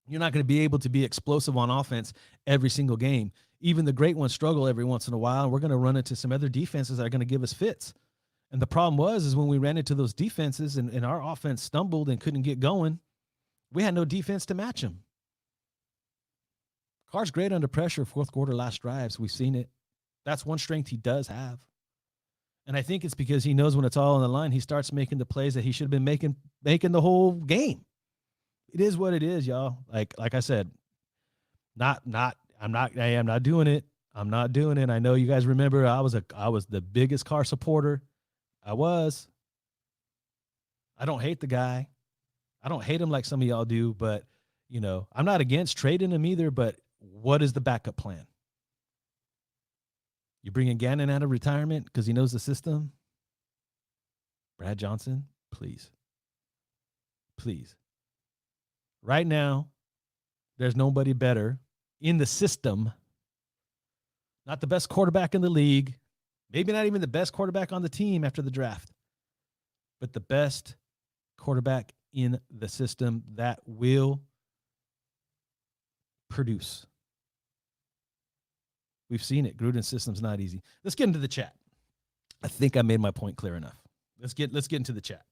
You're not going to be able to be explosive on offense every single game. Even the great ones struggle every once in a while, and we're going to run into some other defenses that are going to give us fits. And the problem is when we ran into those defenses and our offense stumbled and couldn't get going, we had no defense to match them. Carr's great under pressure, fourth quarter, last drives. We've seen it. That's one strength he does have. And I think it's because he knows when it's all on the line, he starts making the plays that he should have been making the whole game. It is what it is, y'all. Like I said, I'm not doing it. I'm not doing it. I know you guys remember I was the biggest Carr supporter. I don't hate the guy. I don't hate him like some of y'all do, but I'm not against trading him either, but what is the backup plan? You bringing Gannon out of retirement because he knows the system? Brad Johnson, please. Please. Right now, there's nobody better in the system. Not the best quarterback in the league. Maybe not even the best quarterback on the team after the draft. But the best quarterback in the system that will produce. We've seen it. Gruden's system's not easy. Let's get into the chat. I think I made my point clear enough. Let's get into the chat.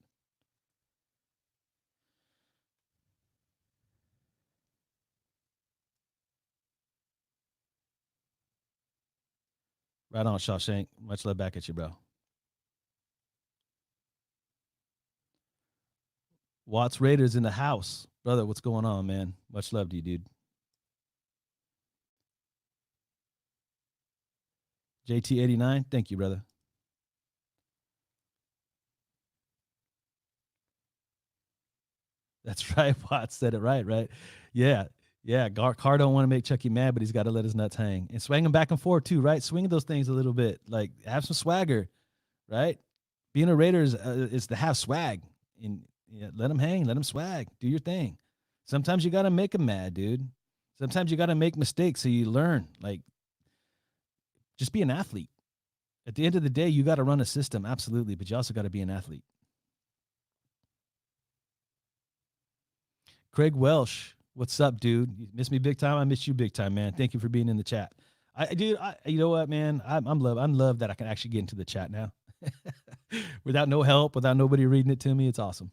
Right on, Shawshank. Much love back at you, bro. Watts Raiders in the house. Brother, what's going on, man? Much love to you, dude. JT89, thank you, brother. That's right. Watts said it right? Yeah. Carr don't want to make Chucky mad, but he's got to let his nuts hang. And swing him back and forth too, right? Swing those things a little bit. Like, have some swagger, right? Being a Raider is to have swag. And let him hang, let him swag. Do your thing. Sometimes you got to make him mad, dude. Sometimes you got to make mistakes so you learn. Like, just be an athlete. At the end of the day, you got to run a system, absolutely, but you also got to be an athlete. Craig Welsh, what's up, dude? You miss me big time? I miss you big time, man. Thank you for being in the chat. You know what, man? I'm love that I can actually get into the chat now. Without no help, without nobody reading it to me. It's awesome.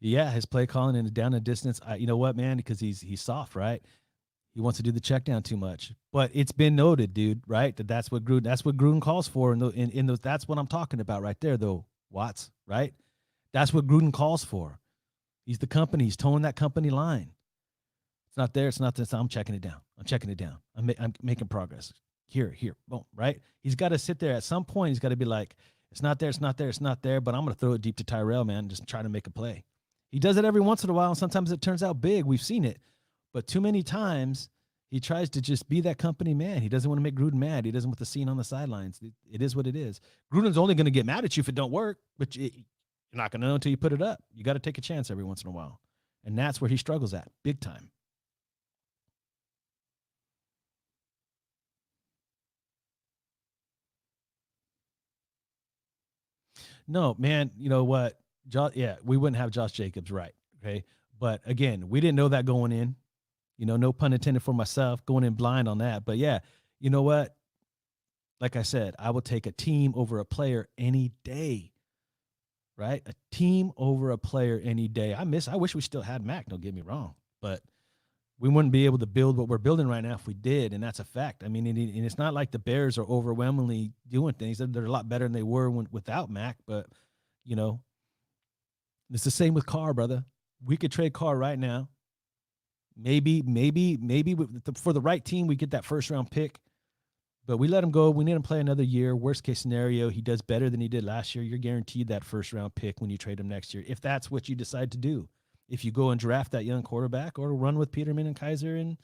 Yeah, his play calling and down the distance. You know what, man? Because he's soft, right? He wants to do the check down too much. But it's been noted, dude, right? That's what Gruden calls for. In those, that's what I'm talking about right there, though, Watts, right? That's what Gruden calls for. He's the company. He's towing that company line. It's not there. It's not this. I'm checking it down. I'm making progress. Here, boom, right? He's got to sit there at some point. He's got to be like, it's not there, but I'm going to throw it deep to Tyrell, man, just try to make a play. He does it every once in a while, and sometimes it turns out big. We've seen it. But too many times, he tries to just be that company man. He doesn't want to make Gruden mad. He doesn't want the scene on the sidelines. It is what it is. Gruden's only going to get mad at you if it don't work, but You're not going to know until you put it up. You got to take a chance every once in a while. And that's where he struggles at, big time. No, man, you know what? We wouldn't have Josh Jacobs, right? Okay. But again, we didn't know that going in. No pun intended for myself, going in blind on that. But yeah, you know what? Like I said, I will take a team over a player any day. Right? A team over a player any day. I wish we still had Mac, don't get me wrong. But we wouldn't be able to build what we're building right now if we did, and that's a fact. I mean, and it's not like the Bears are overwhelmingly doing things. They're a lot better than they were without Mac, but, it's the same with Carr, brother. We could trade Carr right now. Maybe for the right team, we get that first-round pick, but we let him go. We need him to play another year. Worst-case scenario, he does better than he did last year. You're guaranteed that first-round pick when you trade him next year, if that's what you decide to do. If you go and draft that young quarterback or run with Peterman and Kaiser and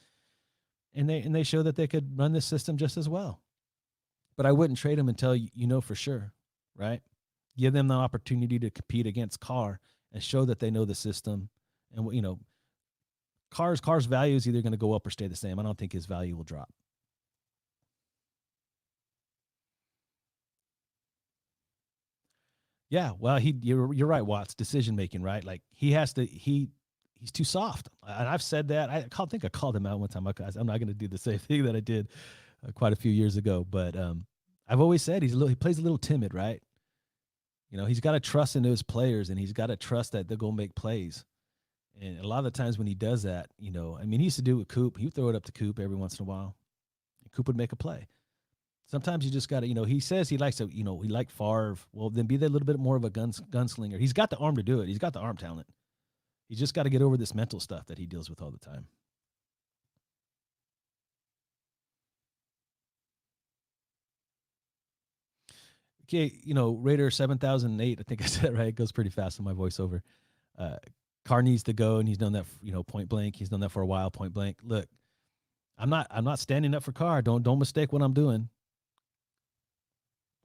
they show that they could run this system just as well. But I wouldn't trade him until you know for sure, right? Give them the opportunity to compete against Carr and show that they know the system. And, Carr's value is either going to go up or stay the same. I don't think his value will drop. Yeah, well, you're right, Watts. Decision making, right? Like he's too soft, and I've said that. I think I called him out one time. I'm not going to do the same thing that I did quite a few years ago, but I've always said he plays a little timid, right? He's got to trust into his players, and he's got to trust that they're going to make plays. And a lot of the times when he does that, he used to do it with Coop. He would throw it up to Coop every once in a while, and Coop would make a play. Sometimes you just got to, he says he likes to, he liked Favre. Well, then be a little bit more of a gunslinger. He's got the arm to do it. He's got the arm talent. He's just got to get over this mental stuff that he deals with all the time. Okay, Raider 7008, I think I said it right. It goes pretty fast in my voiceover. Carr needs to go, and he's done that, point blank. He's done that for a while, point blank. Look, I'm not standing up for Carr. Don't mistake what I'm doing.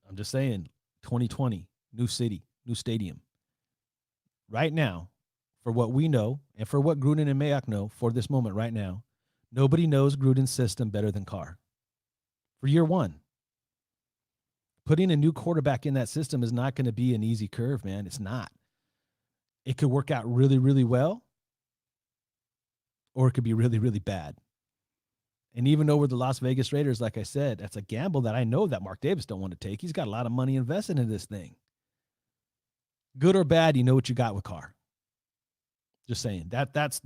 I'm just saying, 2020, new city, new stadium. Right now, for what we know and for what Gruden and Mayock know for this moment right now, nobody knows Gruden's system better than Carr. For year one, putting a new quarterback in that system is not going to be an easy curve, man. It's not. It could work out really, really well, or it could be really, really bad. And even though we're the Las Vegas Raiders, like I said, that's a gamble that I know that Mark Davis don't want to take. He's got a lot of money invested in this thing. Good or bad, you know what you got with Carr. Just saying. That's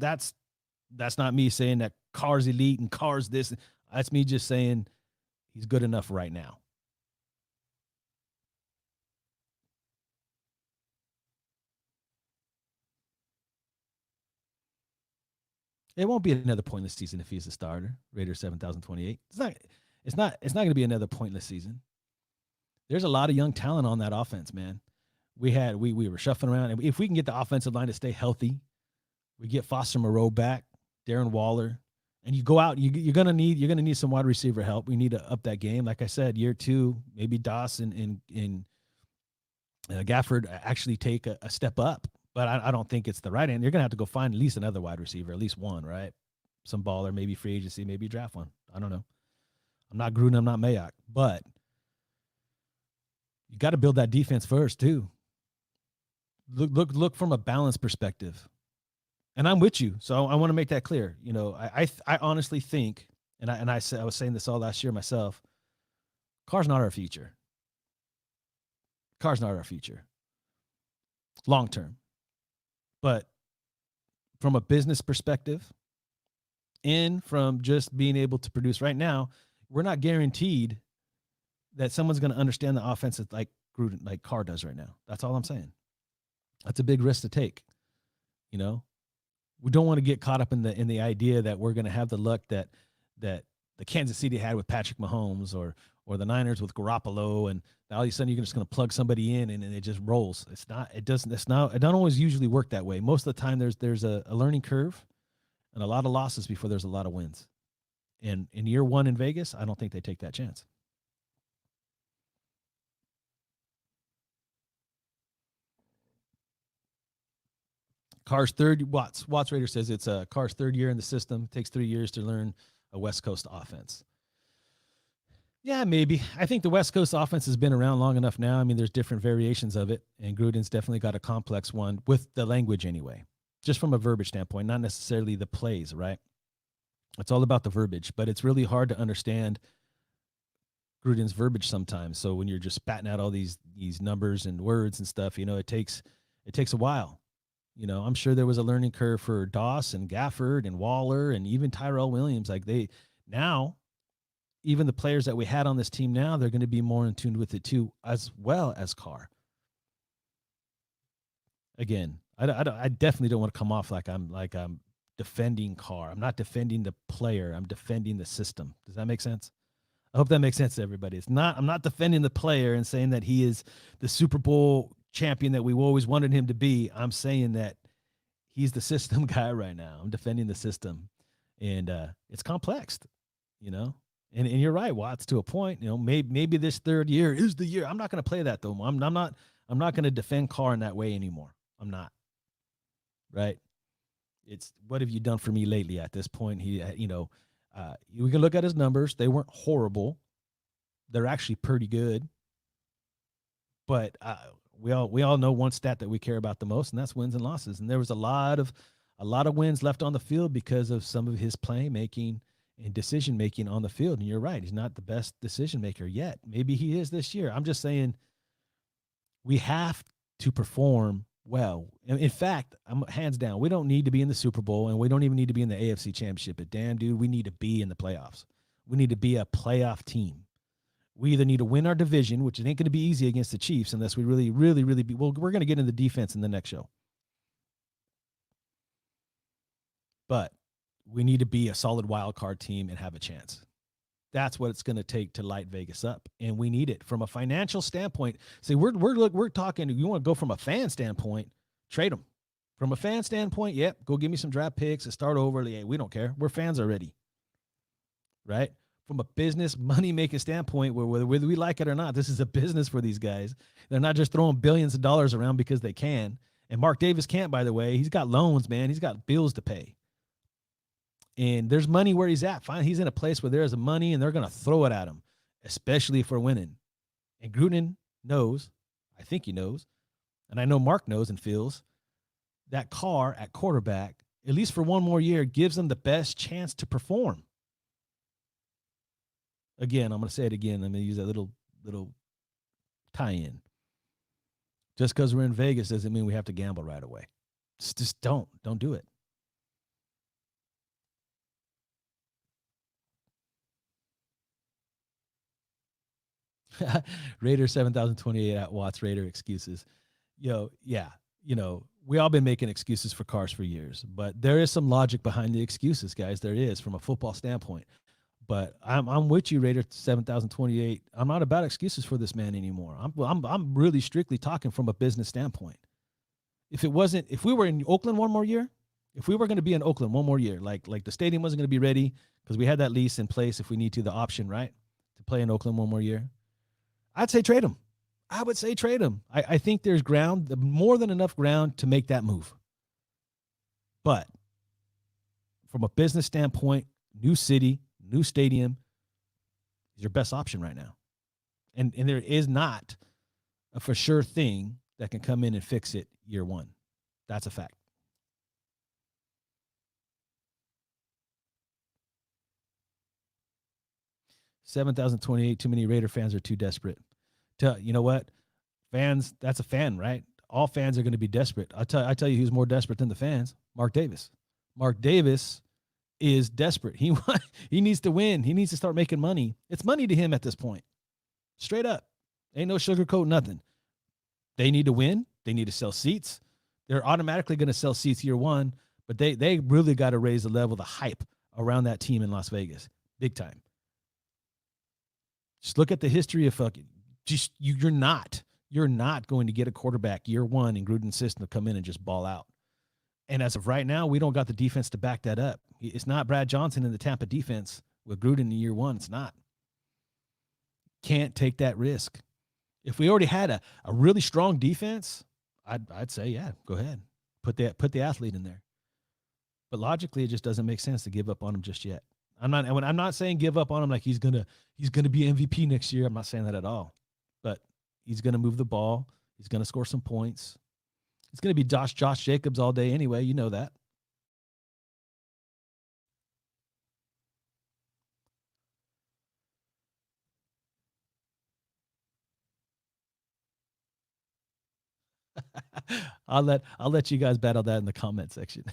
not me saying that Carr's elite and Carr's this. That's me just saying he's good enough right now. It won't be another pointless season if he's a starter. Raiders 7028. It's not going to be another pointless season. There's a lot of young talent on that offense, man. We were shuffling around, and if we can get the offensive line to stay healthy, we get Foster Moreau back, Darren Waller, and you go out. You're gonna need some wide receiver help. We need to up that game. Like I said, year two, maybe Dawson and Gafford actually take a step up. But I don't think it's the right end. You're going to have to go find at least another wide receiver, at least one, right? Some baller, maybe free agency, maybe draft one. I don't know. I'm not Gruden, I'm not Mayock. But you got to build that defense first, too. Look from a balanced perspective. And I'm with you, so I want to make that clear. I honestly think, and I was saying this all last year myself, Carr's not our future. Carr's not our future. Long term. But from a business perspective and from just being able to produce right now, we're not guaranteed that someone's going to understand the offense like Gruden, like Carr does right now. That's all I'm saying. That's a big risk to take. We don't want to get caught up in the idea that we're going to have the luck that the Kansas City had with Patrick Mahomes or the Niners with Garoppolo, and all of a sudden you're just going to plug somebody in and it just rolls. It don't always usually work that way. Most of the time there's a learning curve and a lot of losses before there's a lot of wins. And in year one in Vegas, I don't think they take that chance. Carr's third. Watts Raider says it's Carr's third year in the system. Takes 3 years to learn a West Coast offense. Yeah, maybe. I think the West Coast offense has been around long enough now. I mean, there's different variations of it, and Gruden's definitely got a complex one with the language anyway, just from a verbiage standpoint, not necessarily the plays, right? It's all about the verbiage, but it's really hard to understand Gruden's verbiage sometimes. So when you're just spatting out all these numbers and words and stuff, it takes a while. I'm sure there was a learning curve for Doss and Gafford and Waller and even Tyrell Williams. Like even the players that we had on this team now, they're going to be more in tune with it too, as well as Carr. Again, I definitely don't want to come off like I'm defending Carr. I'm not defending the player. I'm defending the system. Does that make sense? I hope that makes sense to everybody. I'm not defending the player and saying that he is the Super Bowl champion that we always wanted him to be. I'm saying that he's the system guy right now. I'm defending the system, and it's complex, And you're right, Watts, to a point. Maybe this third year is the year. I'm not going to play that though. I'm not going to defend Carr in that way anymore. I'm not. Right? It's what have you done for me lately? At this point, we can look at his numbers. They weren't horrible. They're actually pretty good. But we all know one stat that we care about the most, and that's wins and losses. And there was a lot of wins left on the field because of some of his playmaking and decision making on the field. And you're right, he's not the best decision maker yet. Maybe he is this year. I'm just saying we have to perform well. In fact, I'm hands down, we don't need to be in the Super Bowl, and we don't even need to be in the AFC Championship. But damn, dude, we need to be in the playoffs. We need to be a playoff team. We either need to win our division, which it ain't going to be easy against the Chiefs unless we really, really, really be. Well, we're going to get into the defense in the next show. But we need to be a solid wild card team and have a chance. That's what it's going to take to light Vegas up, and we need it from a financial standpoint. See, we're talking. You want to go from a fan standpoint, trade them. From a fan standpoint, yep, go give me some draft picks and start over. Yeah, we don't care. We're fans already, right? From a business money making standpoint, whether we like it or not, this is a business for these guys. They're not just throwing billions of dollars around because they can. And Mark Davis can't, by the way. He's got loans, man. He's got bills to pay. And there's money where he's at. Fine, he's in a place where there's money, and they're going to throw it at him, especially if we're winning. And Gruden knows, I think he knows, and I know Mark knows and feels, that Carr at quarterback, at least for one more year, gives them the best chance to perform. Again, I'm going to say it again. I'm going to use that little tie-in. Just because we're in Vegas doesn't mean we have to gamble right away. Just don't do it. Raider 7028 at Watts Raider excuses. We all been making excuses for Cars for years, but there is some logic behind the excuses, guys. There is from a football standpoint. But I'm with you, Raider 7028. I'm not about excuses for this man anymore. I'm really strictly talking from a business standpoint. If we were in Oakland one more year, if we were going to be in Oakland one more year, like the stadium wasn't going to be ready because we had that lease in place if we need to, the option, right, to play in Oakland one more year, I'd say trade him. I would say trade him. I think there's more than enough ground to make that move. But from a business standpoint, new city, new stadium is your best option right now. And there is not a for sure thing that can come in and fix it year one. That's a fact. $7,028. Too many Raider fans are too desperate. You know what? Fans, that's a fan, right? All fans are going to be desperate. I tell you who's more desperate than the fans. Mark Davis. Mark Davis is desperate. He needs to win. He needs to start making money. It's money to him at this point. Straight up. Ain't no sugarcoat, nothing. They need to win. They need to sell seats. They're automatically going to sell seats year one, but they really got to raise the level, the hype around that team in Las Vegas. Big time. Just look at the history of fucking. You're not going to get a quarterback year one in Gruden's system to come in and just ball out. And as of right now, we don't got the defense to back that up. It's not Brad Johnson in the Tampa defense with Gruden in year one. It's not. Can't take that risk. If we already had a really strong defense, I'd say, yeah, go ahead. Put the athlete in there. But logically, it just doesn't make sense to give up on him just yet. I'm not saying give up on him like he's gonna be MVP next year. I'm not saying that at all. But he's gonna move the ball. He's gonna score some points. It's gonna be Josh Jacobs all day anyway. You know that. I'll let you guys battle that in the comment section.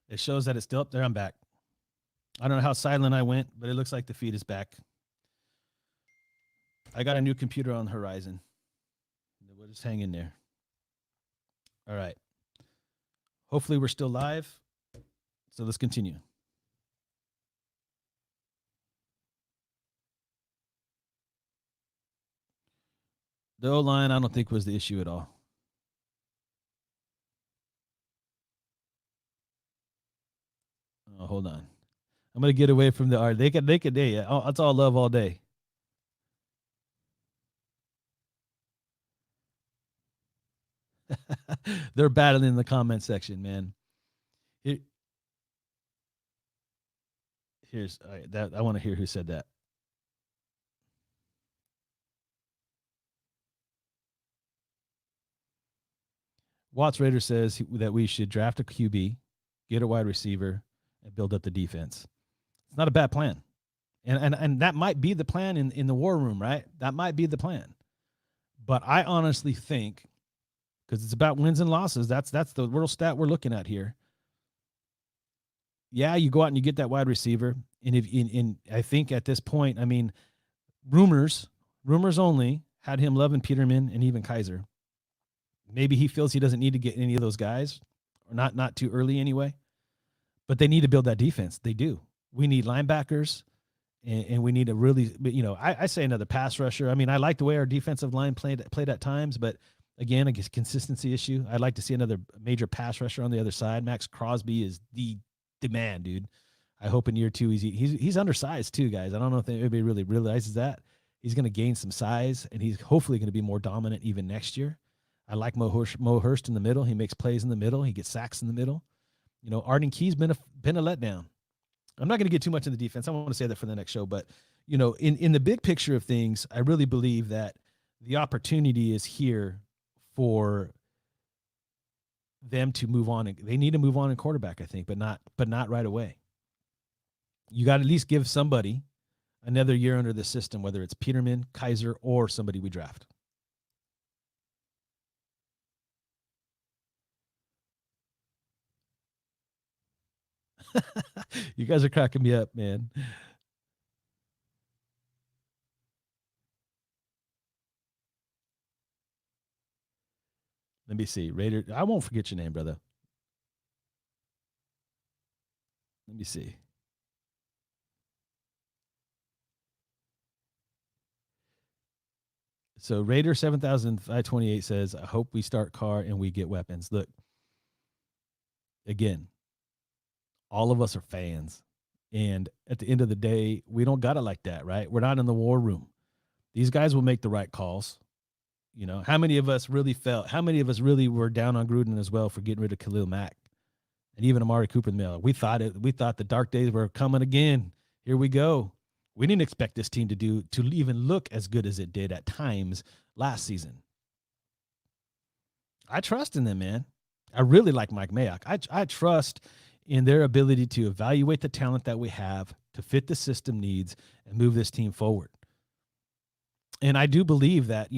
It shows that it's still up there. I'm back. I don't know how silent I went, but it looks like the feed is back. I got a new computer on the horizon. We'll just hang in there. All right. Hopefully we're still live. So let's continue. The O-line, I don't think was the issue at all. Oh, hold on. I'm gonna get away from the art. They could. Yeah, that's all love all day. They're battling in the comment section, man. Here's that. I want to hear who said that. Watts Raider says that we should draft a QB, get a wide receiver, and build up the defense. It's not a bad plan. And that might be the plan in the war room, right? That might be the plan. But I honestly think, because it's about wins and losses, that's the real stat we're looking at here. Yeah, you go out and you get that wide receiver. And I think at this point, I mean, rumors only had him loving Peterman and even Kaiser. Maybe he feels he doesn't need to get any of those guys, or not too early anyway. But they need to build that defense. They do. We need linebackers, and we need to really, I say another pass rusher. I mean, I like the way our defensive line played at times, but again, I guess consistency issue. I'd like to see another major pass rusher on the other side. Max Crosby is the man, dude. I hope in year 2 he's undersized too, guys. I don't know if anybody really realizes that. He's going to gain some size, and he's hopefully going to be more dominant even next year. I like Mo Hurst in the middle. He makes plays in the middle. He gets sacks in the middle. Arden Key's been a letdown. I'm not going to get too much in the defense. I want to say that for the next show, but in the big picture of things, I really believe that the opportunity is here for them to move on. They need to move on in quarterback, I think, but not right away. You got to at least give somebody another year under the system, whether it's Peterman, Kaiser, or somebody we draft. You guys are cracking me up, man. Let me see. Raider, I won't forget your name, brother. Let me see. So Raider 7,528 says, I hope we start Carr and we get weapons. Look, again, all of us are fans. And at the end of the day, we don't got it like that, right? We're not in the war room. These guys will make the right calls. How many of us really were down on Gruden as well for getting rid of Khalil Mack and even Amari Cooper in the middle? We thought the dark days were coming again. Here we go. We didn't expect this team to even look as good as it did at times last season. I trust in them, man. I really like Mike Mayock. I trust in their ability to evaluate the talent that we have to fit the system needs and move this team forward. And I do believe that,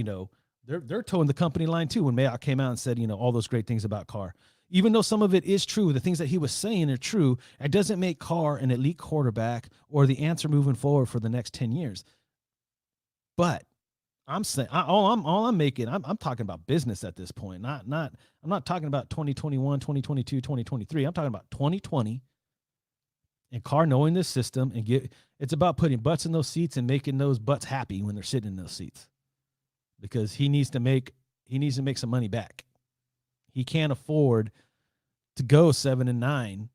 They're towing the company line too. When Mayock came out and said, all those great things about Carr, even though some of it is true, the things that he was saying are true. It doesn't make Carr an elite quarterback or the answer moving forward for the next 10 years. But I'm saying all I'm making, I'm talking about business at this point. I'm not talking about 2021, 2022, 2023. I'm talking about 2020 and Carr knowing this system it's about putting butts in those seats and making those butts happy when they're sitting in those seats. Because he needs to make some money back. He can't afford to go 7-9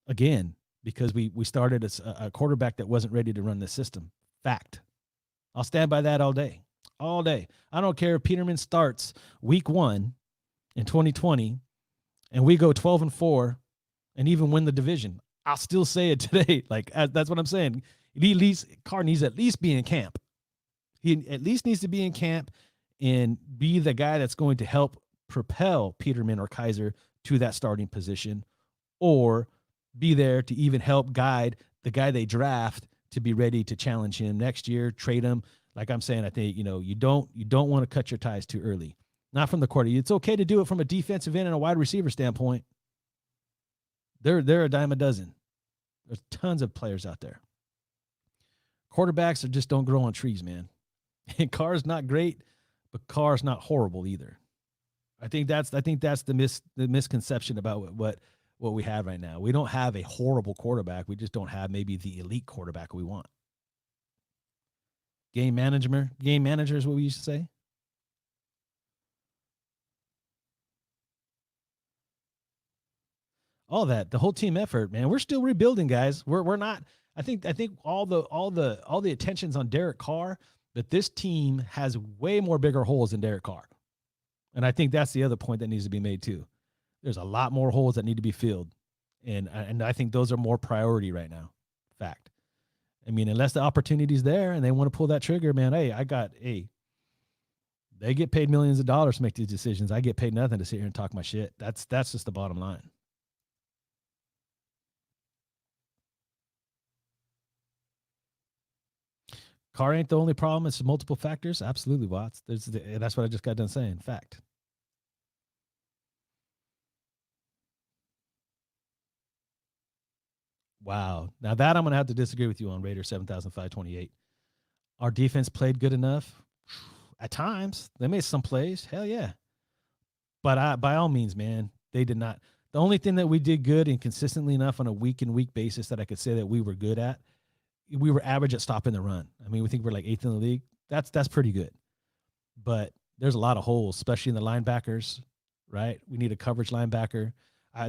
again because we started a quarterback that wasn't ready to run this system. Fact. I'll stand by that all day. All day. I don't care if Peterman starts week 1 in 2020 and we go 12-4 and even win the division. I'll still say it today. That's what I'm saying. Carr needs to at least be in camp. He at least needs to be in camp and be the guy that's going to help propel Peterman or Kaiser to that starting position, or be there to even help guide the guy they draft to be ready to challenge him next year, trade him. Like I'm saying, I think, you don't want to cut your ties too early. Not from the quarter. It's okay to do it from a defensive end and a wide receiver standpoint. They're a dime a dozen. There's tons of players out there. Quarterbacks just don't grow on trees, man. And Carr's not great, but Carr's not horrible either. I think that's the misconception about what we have right now. We don't have a horrible quarterback. We just don't have maybe the elite quarterback we want. Game manager is what we used to say. All that, the whole team effort, man. We're still rebuilding, guys. We're not. I think all the attention's on Derek Carr, but this team has way more bigger holes than Derek Carr. And I think that's the other point that needs to be made too. There's a lot more holes that need to be filled. And I think those are more priority right now. Fact. I mean, unless the opportunity's there and they want to pull that trigger, man, they get paid millions of dollars to make these decisions. I get paid nothing to sit here and talk my shit. That's just the bottom line. Carr ain't the only problem. It's multiple factors. Absolutely, Watts. That's what I just got done saying. Fact. Wow. Now that I'm going to have to disagree with you on, Raider 7,528. Our defense played good enough. At times, they made some plays. Hell yeah. But by all means, man, they did not. The only thing that we did good and consistently enough on a week-in-week basis that I could say that we were good at, we were average at stopping the run. I mean, we think we're like 8th in the league. That's pretty good. But there's a lot of holes, especially in the linebackers, right? We need a coverage linebacker.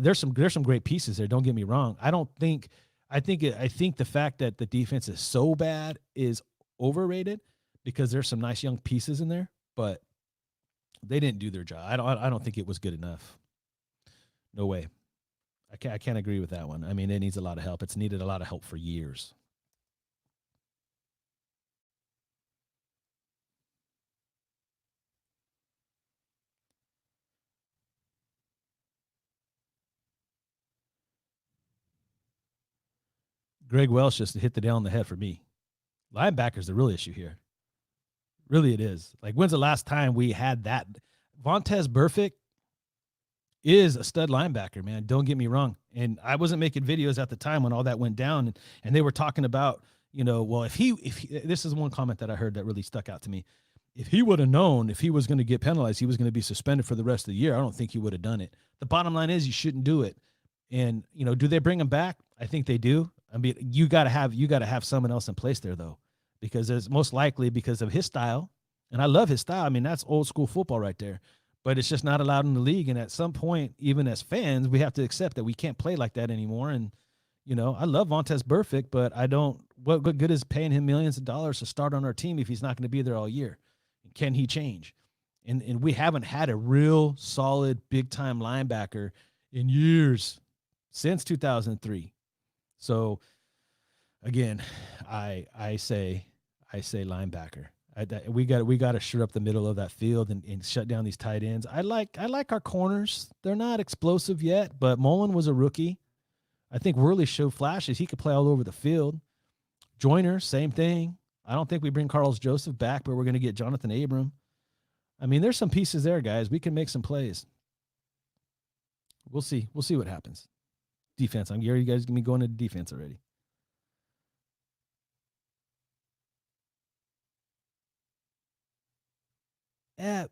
There's some great pieces there. Don't get me wrong. I think the fact that the defense is so bad is overrated because there's some nice young pieces in there, but they didn't do their job. I don't think it was good enough. No way. I can't agree with that one. I mean, it needs a lot of help. It's needed a lot of help for years. Greg Welsh just hit the nail on the head for me. Linebacker's the real issue here. Really, it is. Like, when's the last time we had that? Vontaze Burfict is a stud linebacker, man. Don't get me wrong. And I wasn't making videos at the time when all that went down, and they were talking about, well, if he, this is one comment that I heard that really stuck out to me. If he would have known if he was going to get penalized, he was going to be suspended for the rest of the year, I don't think he would have done it. The bottom line is you shouldn't do it. And, do they bring him back? I think they do. I mean, you got to have someone else in place there, though, because there's most likely because of his style. And I love his style. I mean, that's old school football right there, but it's just not allowed in the league. And at some point, even as fans, we have to accept that we can't play like that anymore. And, I love Vontaze Burfict, but what good is paying him millions of dollars to start on our team if he's not going to be there all year? Can he change? And we haven't had a real solid big time linebacker in years since 2003. So again, I say linebacker. We got to shore up the middle of that field and shut down these tight ends. I like our corners. They're not explosive yet, but Mullen was a rookie. I think Worley showed flashes. He could play all over the field. Joyner, same thing. I don't think we bring Carlos Joseph back, but we're going to get Jonathan Abram. I mean, there's some pieces there, guys. We can make some plays. We'll see. We'll see what happens. Defense. I'm Gary. You guys going to be going into defense already. Yeah,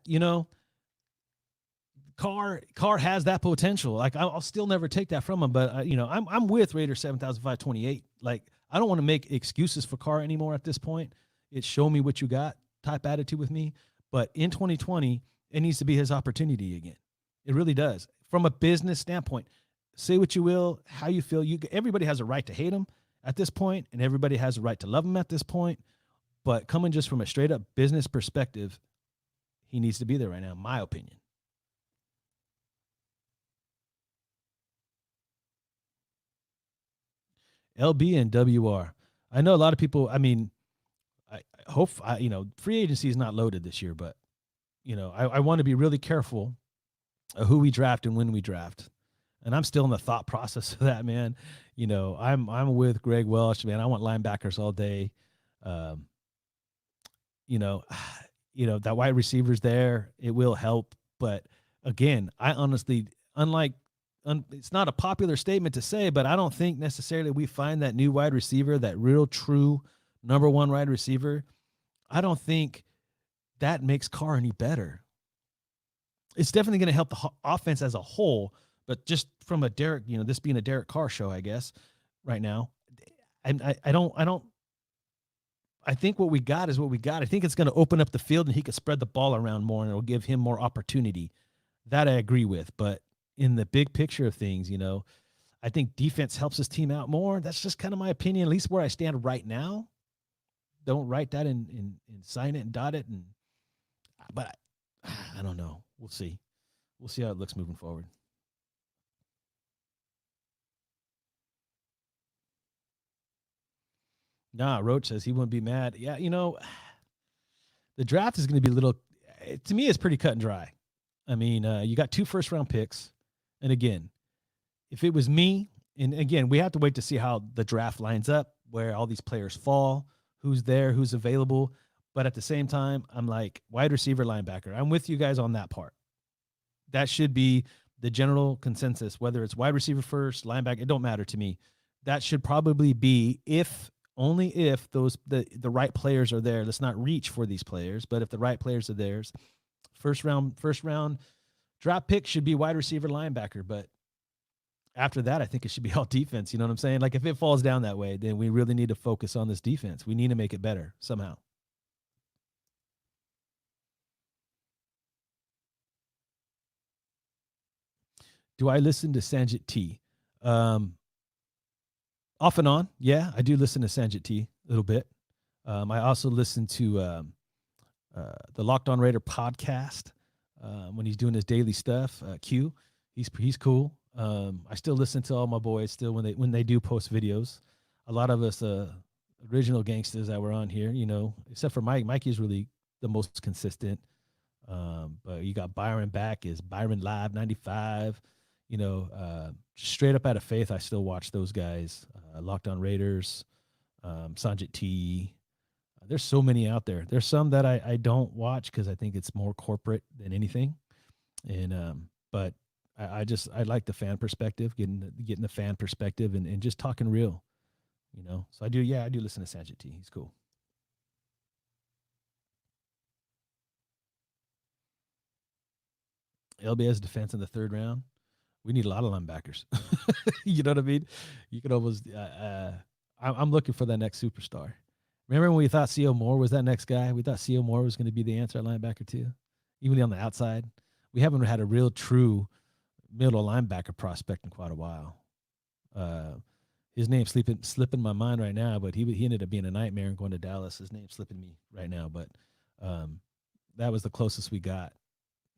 Carr has that potential. Like I'll still never take that from him, but I'm with Raider 7,528. Like I don't want to make excuses for Carr anymore at this point. It's show me what you got type attitude with me. But in 2020, it needs to be his opportunity again. It really does. From a business standpoint, say what you will, how you feel. Everybody has a right to hate him at this point, and everybody has a right to love him at this point. But coming just from a straight up business perspective, he needs to be there right now, in my opinion. LB and WR. I know a lot of people. I mean, I hope free agency is not loaded this year, but I want to be really careful of who we draft and when we draft. And I'm still in the thought process of that, man. I'm with Greg Welsh, man. I want linebackers all day. That wide receiver's there. It will help, but again, I honestly, it's not a popular statement to say, but I don't think necessarily we find that new wide receiver, that real true number one wide receiver. I don't think that makes Carr any better. It's definitely going to help the offense as a whole, but just from a Derek, this being a Derek Carr show, I guess right now, I think what we got is what we got. I think it's going to open up the field and he could spread the ball around more and it'll give him more opportunity. That I agree with, but in the big picture of things, I think defense helps his team out more. That's just kind of my opinion, at least where I stand right now. Don't write that and sign it and dot it. But I don't know. We'll see. We'll see how it looks moving forward. Nah, Roach says he wouldn't be mad. Yeah, the draft is going to be to me, it's pretty cut and dry. I mean, you got 2 first-round picks. And again, if it was me, and again, we have to wait to see how the draft lines up, where all these players fall, who's there, who's available. But at the same time, I'm like, wide receiver, linebacker. I'm with you guys on that part. That should be the general consensus, whether it's wide receiver first, linebacker, it don't matter to me. That should probably be only if the right players are there. Let's not reach for these players, but if the right players are theirs, first round draft pick should be wide receiver, linebacker. But after that, I think it should be all defense. You know what I'm saying? Like if it falls down that way, then we really need to focus on this defense. We need to make it better somehow. Do I listen to Sanjit T? Off and on. Yeah, I do listen to Sanjit T a little bit. I also listen to the Locked On Raider podcast when he's doing his daily stuff. Q, he's cool. I still listen to all my boys still when they do post videos. A lot of us original gangsters that were on here, except for Mike. Mike is really the most consistent. But you got Byron back is Byron Live 95. Straight up out of faith, I still watch those guys. Locked On Raiders, Sanjit T. There's so many out there. There's some that I don't watch because I think it's more corporate than anything. And but I like the fan perspective, getting the fan perspective and just talking real, So I do listen to Sanjit T. He's cool. LBS defense in the 3rd round. We need a lot of linebackers. You know what I mean? You could almost. I'm looking for that next superstar. Remember when we thought C.O. Moore was that next guy? We thought C.O. Moore was going to be the answer at linebacker too, even on the outside. We haven't had a real true middle linebacker prospect in quite a while. His name's slipping my mind right now, but he ended up being a nightmare and going to Dallas. His name's slipping me right now, but that was the closest we got,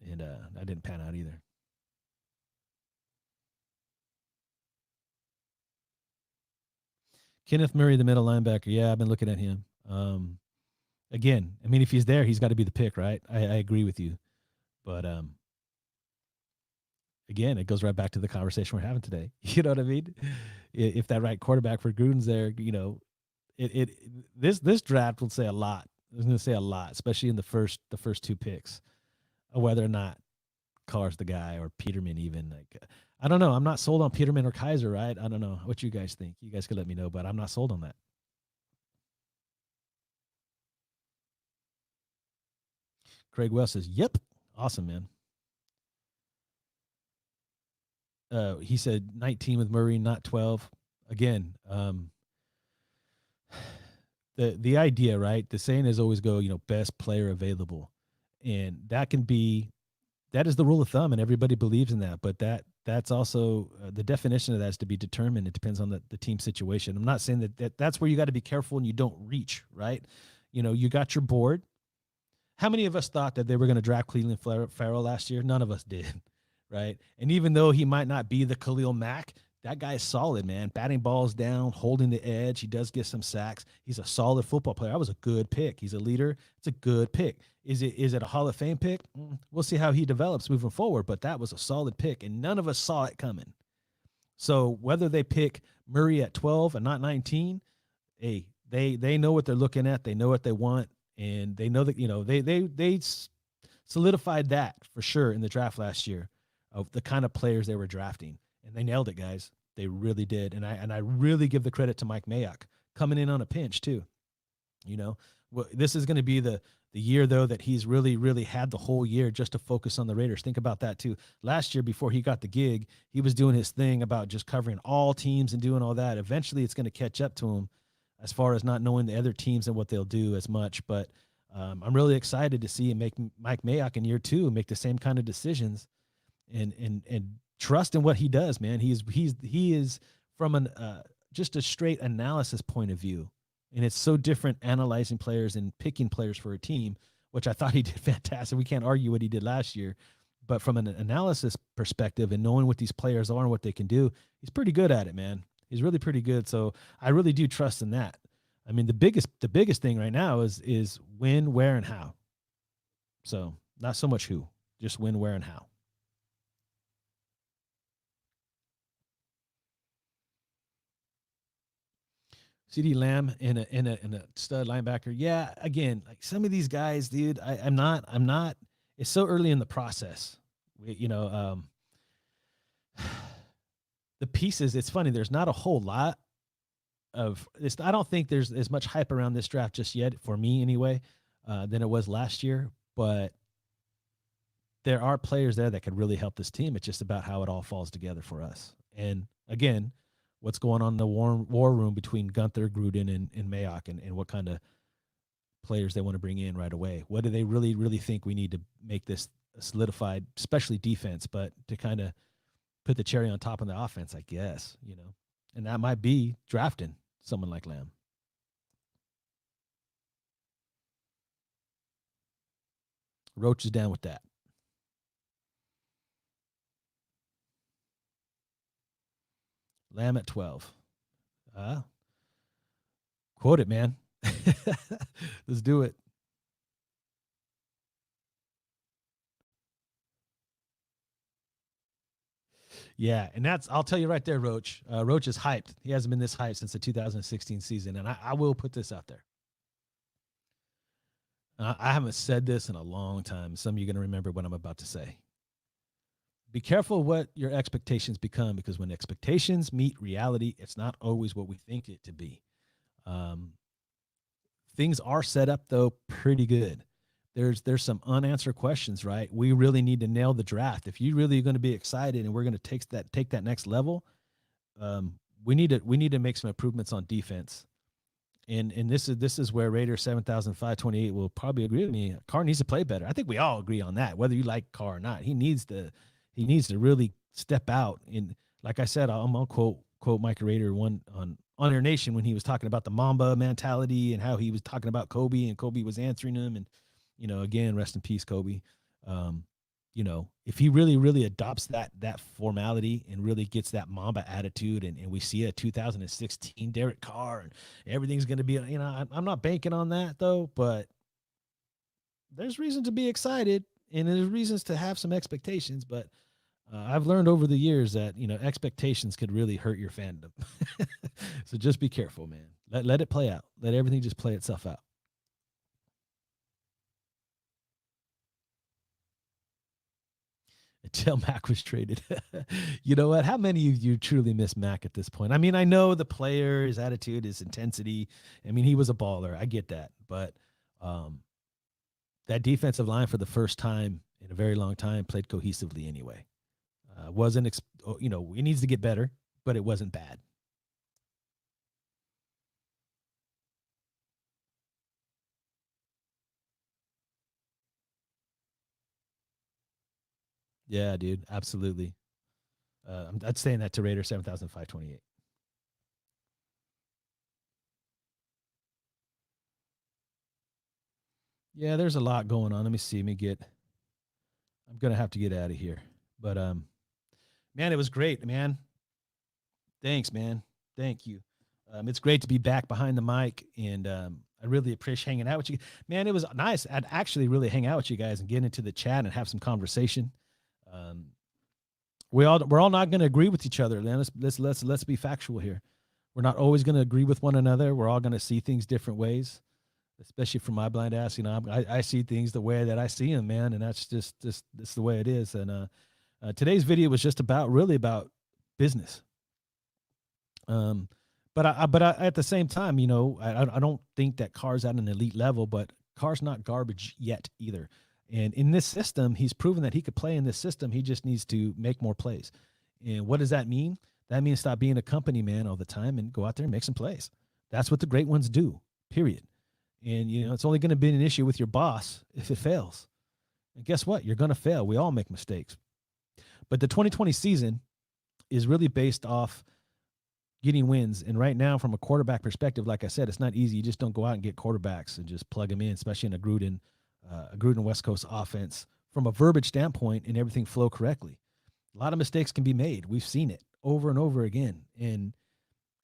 and that didn't pan out either. Kenneth Murray, the middle linebacker. Yeah, I've been looking at him. Again, I mean, if he's there, he's got to be the pick, right? I agree with you. But again, it goes right back to the conversation we're having today. You know what I mean? If that right quarterback for Gruden's there, this draft will say a lot. It's going to say a lot, especially in the first 2 picks. whether or not Carr's the guy or Peterman even. Like, I don't know. I'm not sold on Peterman or Kaiser, right? I don't know what you guys think. You guys could let me know, but I'm not sold on that. Craig Wells says, "Yep, awesome, man." He said 19 with Murray, not 12. Again, the idea, right? The saying is always go, best player available, and that is the rule of thumb, and everybody believes in that. But that's also the definition of that is to be determined. It depends on the team situation. I'm not saying that's where you got to be careful and you don't reach, right? You got your board. How many of us thought that they were going to draft Cleveland Farrell last year? None of us did, right? And even though he might not be the Khalil Mack, that guy is solid, man. Batting balls down, holding the edge. He does get some sacks. He's a solid football player. That was a good pick. He's a leader. It's a good pick. Is it a Hall of Fame pick? We'll see how he develops moving forward, but that was a solid pick, and none of us saw it coming. So whether they pick Murray at 12 and not 19, hey, they know what they're looking at. They know what they want, and they know that they solidified that for sure in the draft last year of the kind of players they were drafting, and they nailed it, guys. They really did, and I really give the credit to Mike Mayock coming in on a pinch too. This is going to be the year though that he's really had the whole year just to focus on the Raiders. Think about that too. Last year before he got the gig, he was doing his thing about just covering all teams and doing all that. Eventually it's going to catch up to him as far as not knowing the other teams and what they'll do as much. But I'm really excited to see him make Mike Mayock in year 2 make the same kind of decisions and trust in what he does, man. He is from an just a straight analysis point of view. And it's so different analyzing players and picking players for a team, which I thought he did fantastic. We can't argue what he did last year. But from an analysis perspective and knowing what these players are and what they can do, he's pretty good at it, man. He's really pretty good. So I really do trust in that. I mean, the biggest thing right now is when, where, and how. So not so much who, just when, where, and how. CD Lamb in a stud linebacker. Yeah, again, like some of these guys, dude, I'm not. It's so early in the process. The pieces. It's funny. There's not a whole lot of this. I don't think there's as much hype around this draft just yet for me, anyway, than it was last year. But there are players there that could really help this team. It's just about how it all falls together for us. And again, what's going on in the war room between Gunther, Gruden, and Mayock, and what kind of players they want to bring in right away. What do they really think we need to make this solidified, especially defense, but to kind of put the cherry on top of the offense, I guess, and that might be drafting someone like Lamb. Roach is down with that. Lamb at 12. Quote it, man. Let's do it. Yeah, and I'll tell you right there, Roach. Roach is hyped. He hasn't been this hyped since the 2016 season, and I will put this out there. I haven't said this in a long time. Some of you are going to remember what I'm about to say. Be careful what your expectations become, because when expectations meet reality, it's not always what we think it to be. Things are set up, though, pretty good. There's some unanswered questions, right? We really need to nail the draft. If you really are going to be excited and we're going to take that next level, we need to make some improvements on defense. And this is where Raiders 7,528 will probably agree with me. Carr needs to play better. I think we all agree on that, whether you like Carr or not. He needs to really step out. And like I said, I'm gonna quote Mike Rader on Honor Nation when he was talking about the Mamba mentality and how he was talking about Kobe, and Kobe was answering him. And again, rest in peace, Kobe. If he really adopts that formality and really gets that Mamba attitude, and we see a 2016 Derek Carr, and everything's going to be, I'm not banking on that though, but there's reason to be excited and there's reasons to have some expectations. But I've learned over the years that, expectations could really hurt your fandom. So just be careful, man. Let it play out. Let everything just play itself out. until Mac was traded. You know what? How many of you truly miss Mac at this point? I mean, I know the player, his attitude, his intensity. I mean, he was a baller. I get that. But that defensive line for the first time in a very long time played cohesively anyway. Wasn't, it needs to get better, but it wasn't bad. Yeah, dude, absolutely. I'm saying that to Raider 7,528. Yeah, there's a lot going on. Let me see. I'm gonna have to get out of here. But man, it was great, man. Thanks, man. Thank you. It's great to be back behind the mic, and I really appreciate hanging out with you. Man, it was nice. I'd actually really hang out with you guys and get into the chat and have some conversation. We're all not going to agree with each other. Then let's be factual here. We're not always going to agree with one another. We're all going to see things different ways, especially from my blind ass. You know, I see things the way that I see them, man, and that's just the way it is. And today's video was just really about business. But at the same time, you know, I don't think that Carr's at an elite level, but Carr's not garbage yet either. And in this system, he's proven that he could play in this system. He just needs to make more plays. And what does that mean? That means stop being a company man all the time and go out there and make some plays. That's what the great ones do, period. And, you know, it's only going to be an issue with your boss if it fails. And guess what? You're going to fail. We all make mistakes. But the 2020 season is really based off getting wins. And right now, from a quarterback perspective, like I said, it's not easy. You just don't go out and get quarterbacks and just plug them in, especially in a Gruden West Coast offense from a verbiage standpoint and everything flow correctly. A lot of mistakes can be made. We've seen it over and over again. And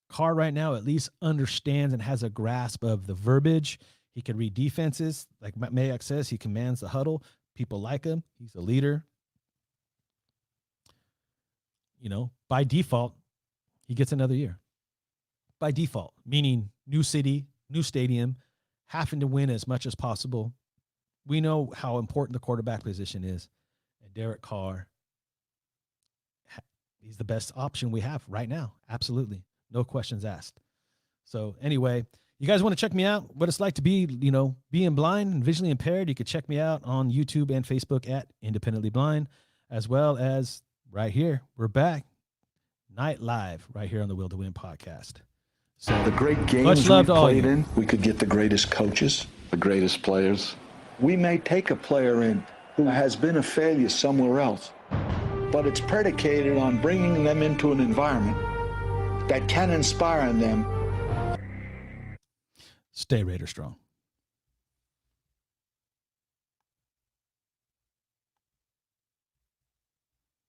Carr right now at least understands and has a grasp of the verbiage. He can read defenses. Like Mayak says, he commands the huddle. People like him. He's a leader. You know, by default, he gets another year. By default, meaning new city, new stadium, having to win as much as possible. We know how important the quarterback position is. And Derek Carr, he's the best option we have right now. Absolutely. No questions asked. So anyway, you guys want to check me out, what it's like to be, you know, being blind and visually impaired, you can check me out on YouTube and Facebook at Independently Blind, as well as right here. We're back. Night live right here on the Will to Win podcast. So The great games much we love to all played you. in, we could get the greatest coaches, the greatest players. We may take a player in who has been a failure somewhere else, but it's predicated on bringing them into an environment that can inspire in them. Stay Raider strong.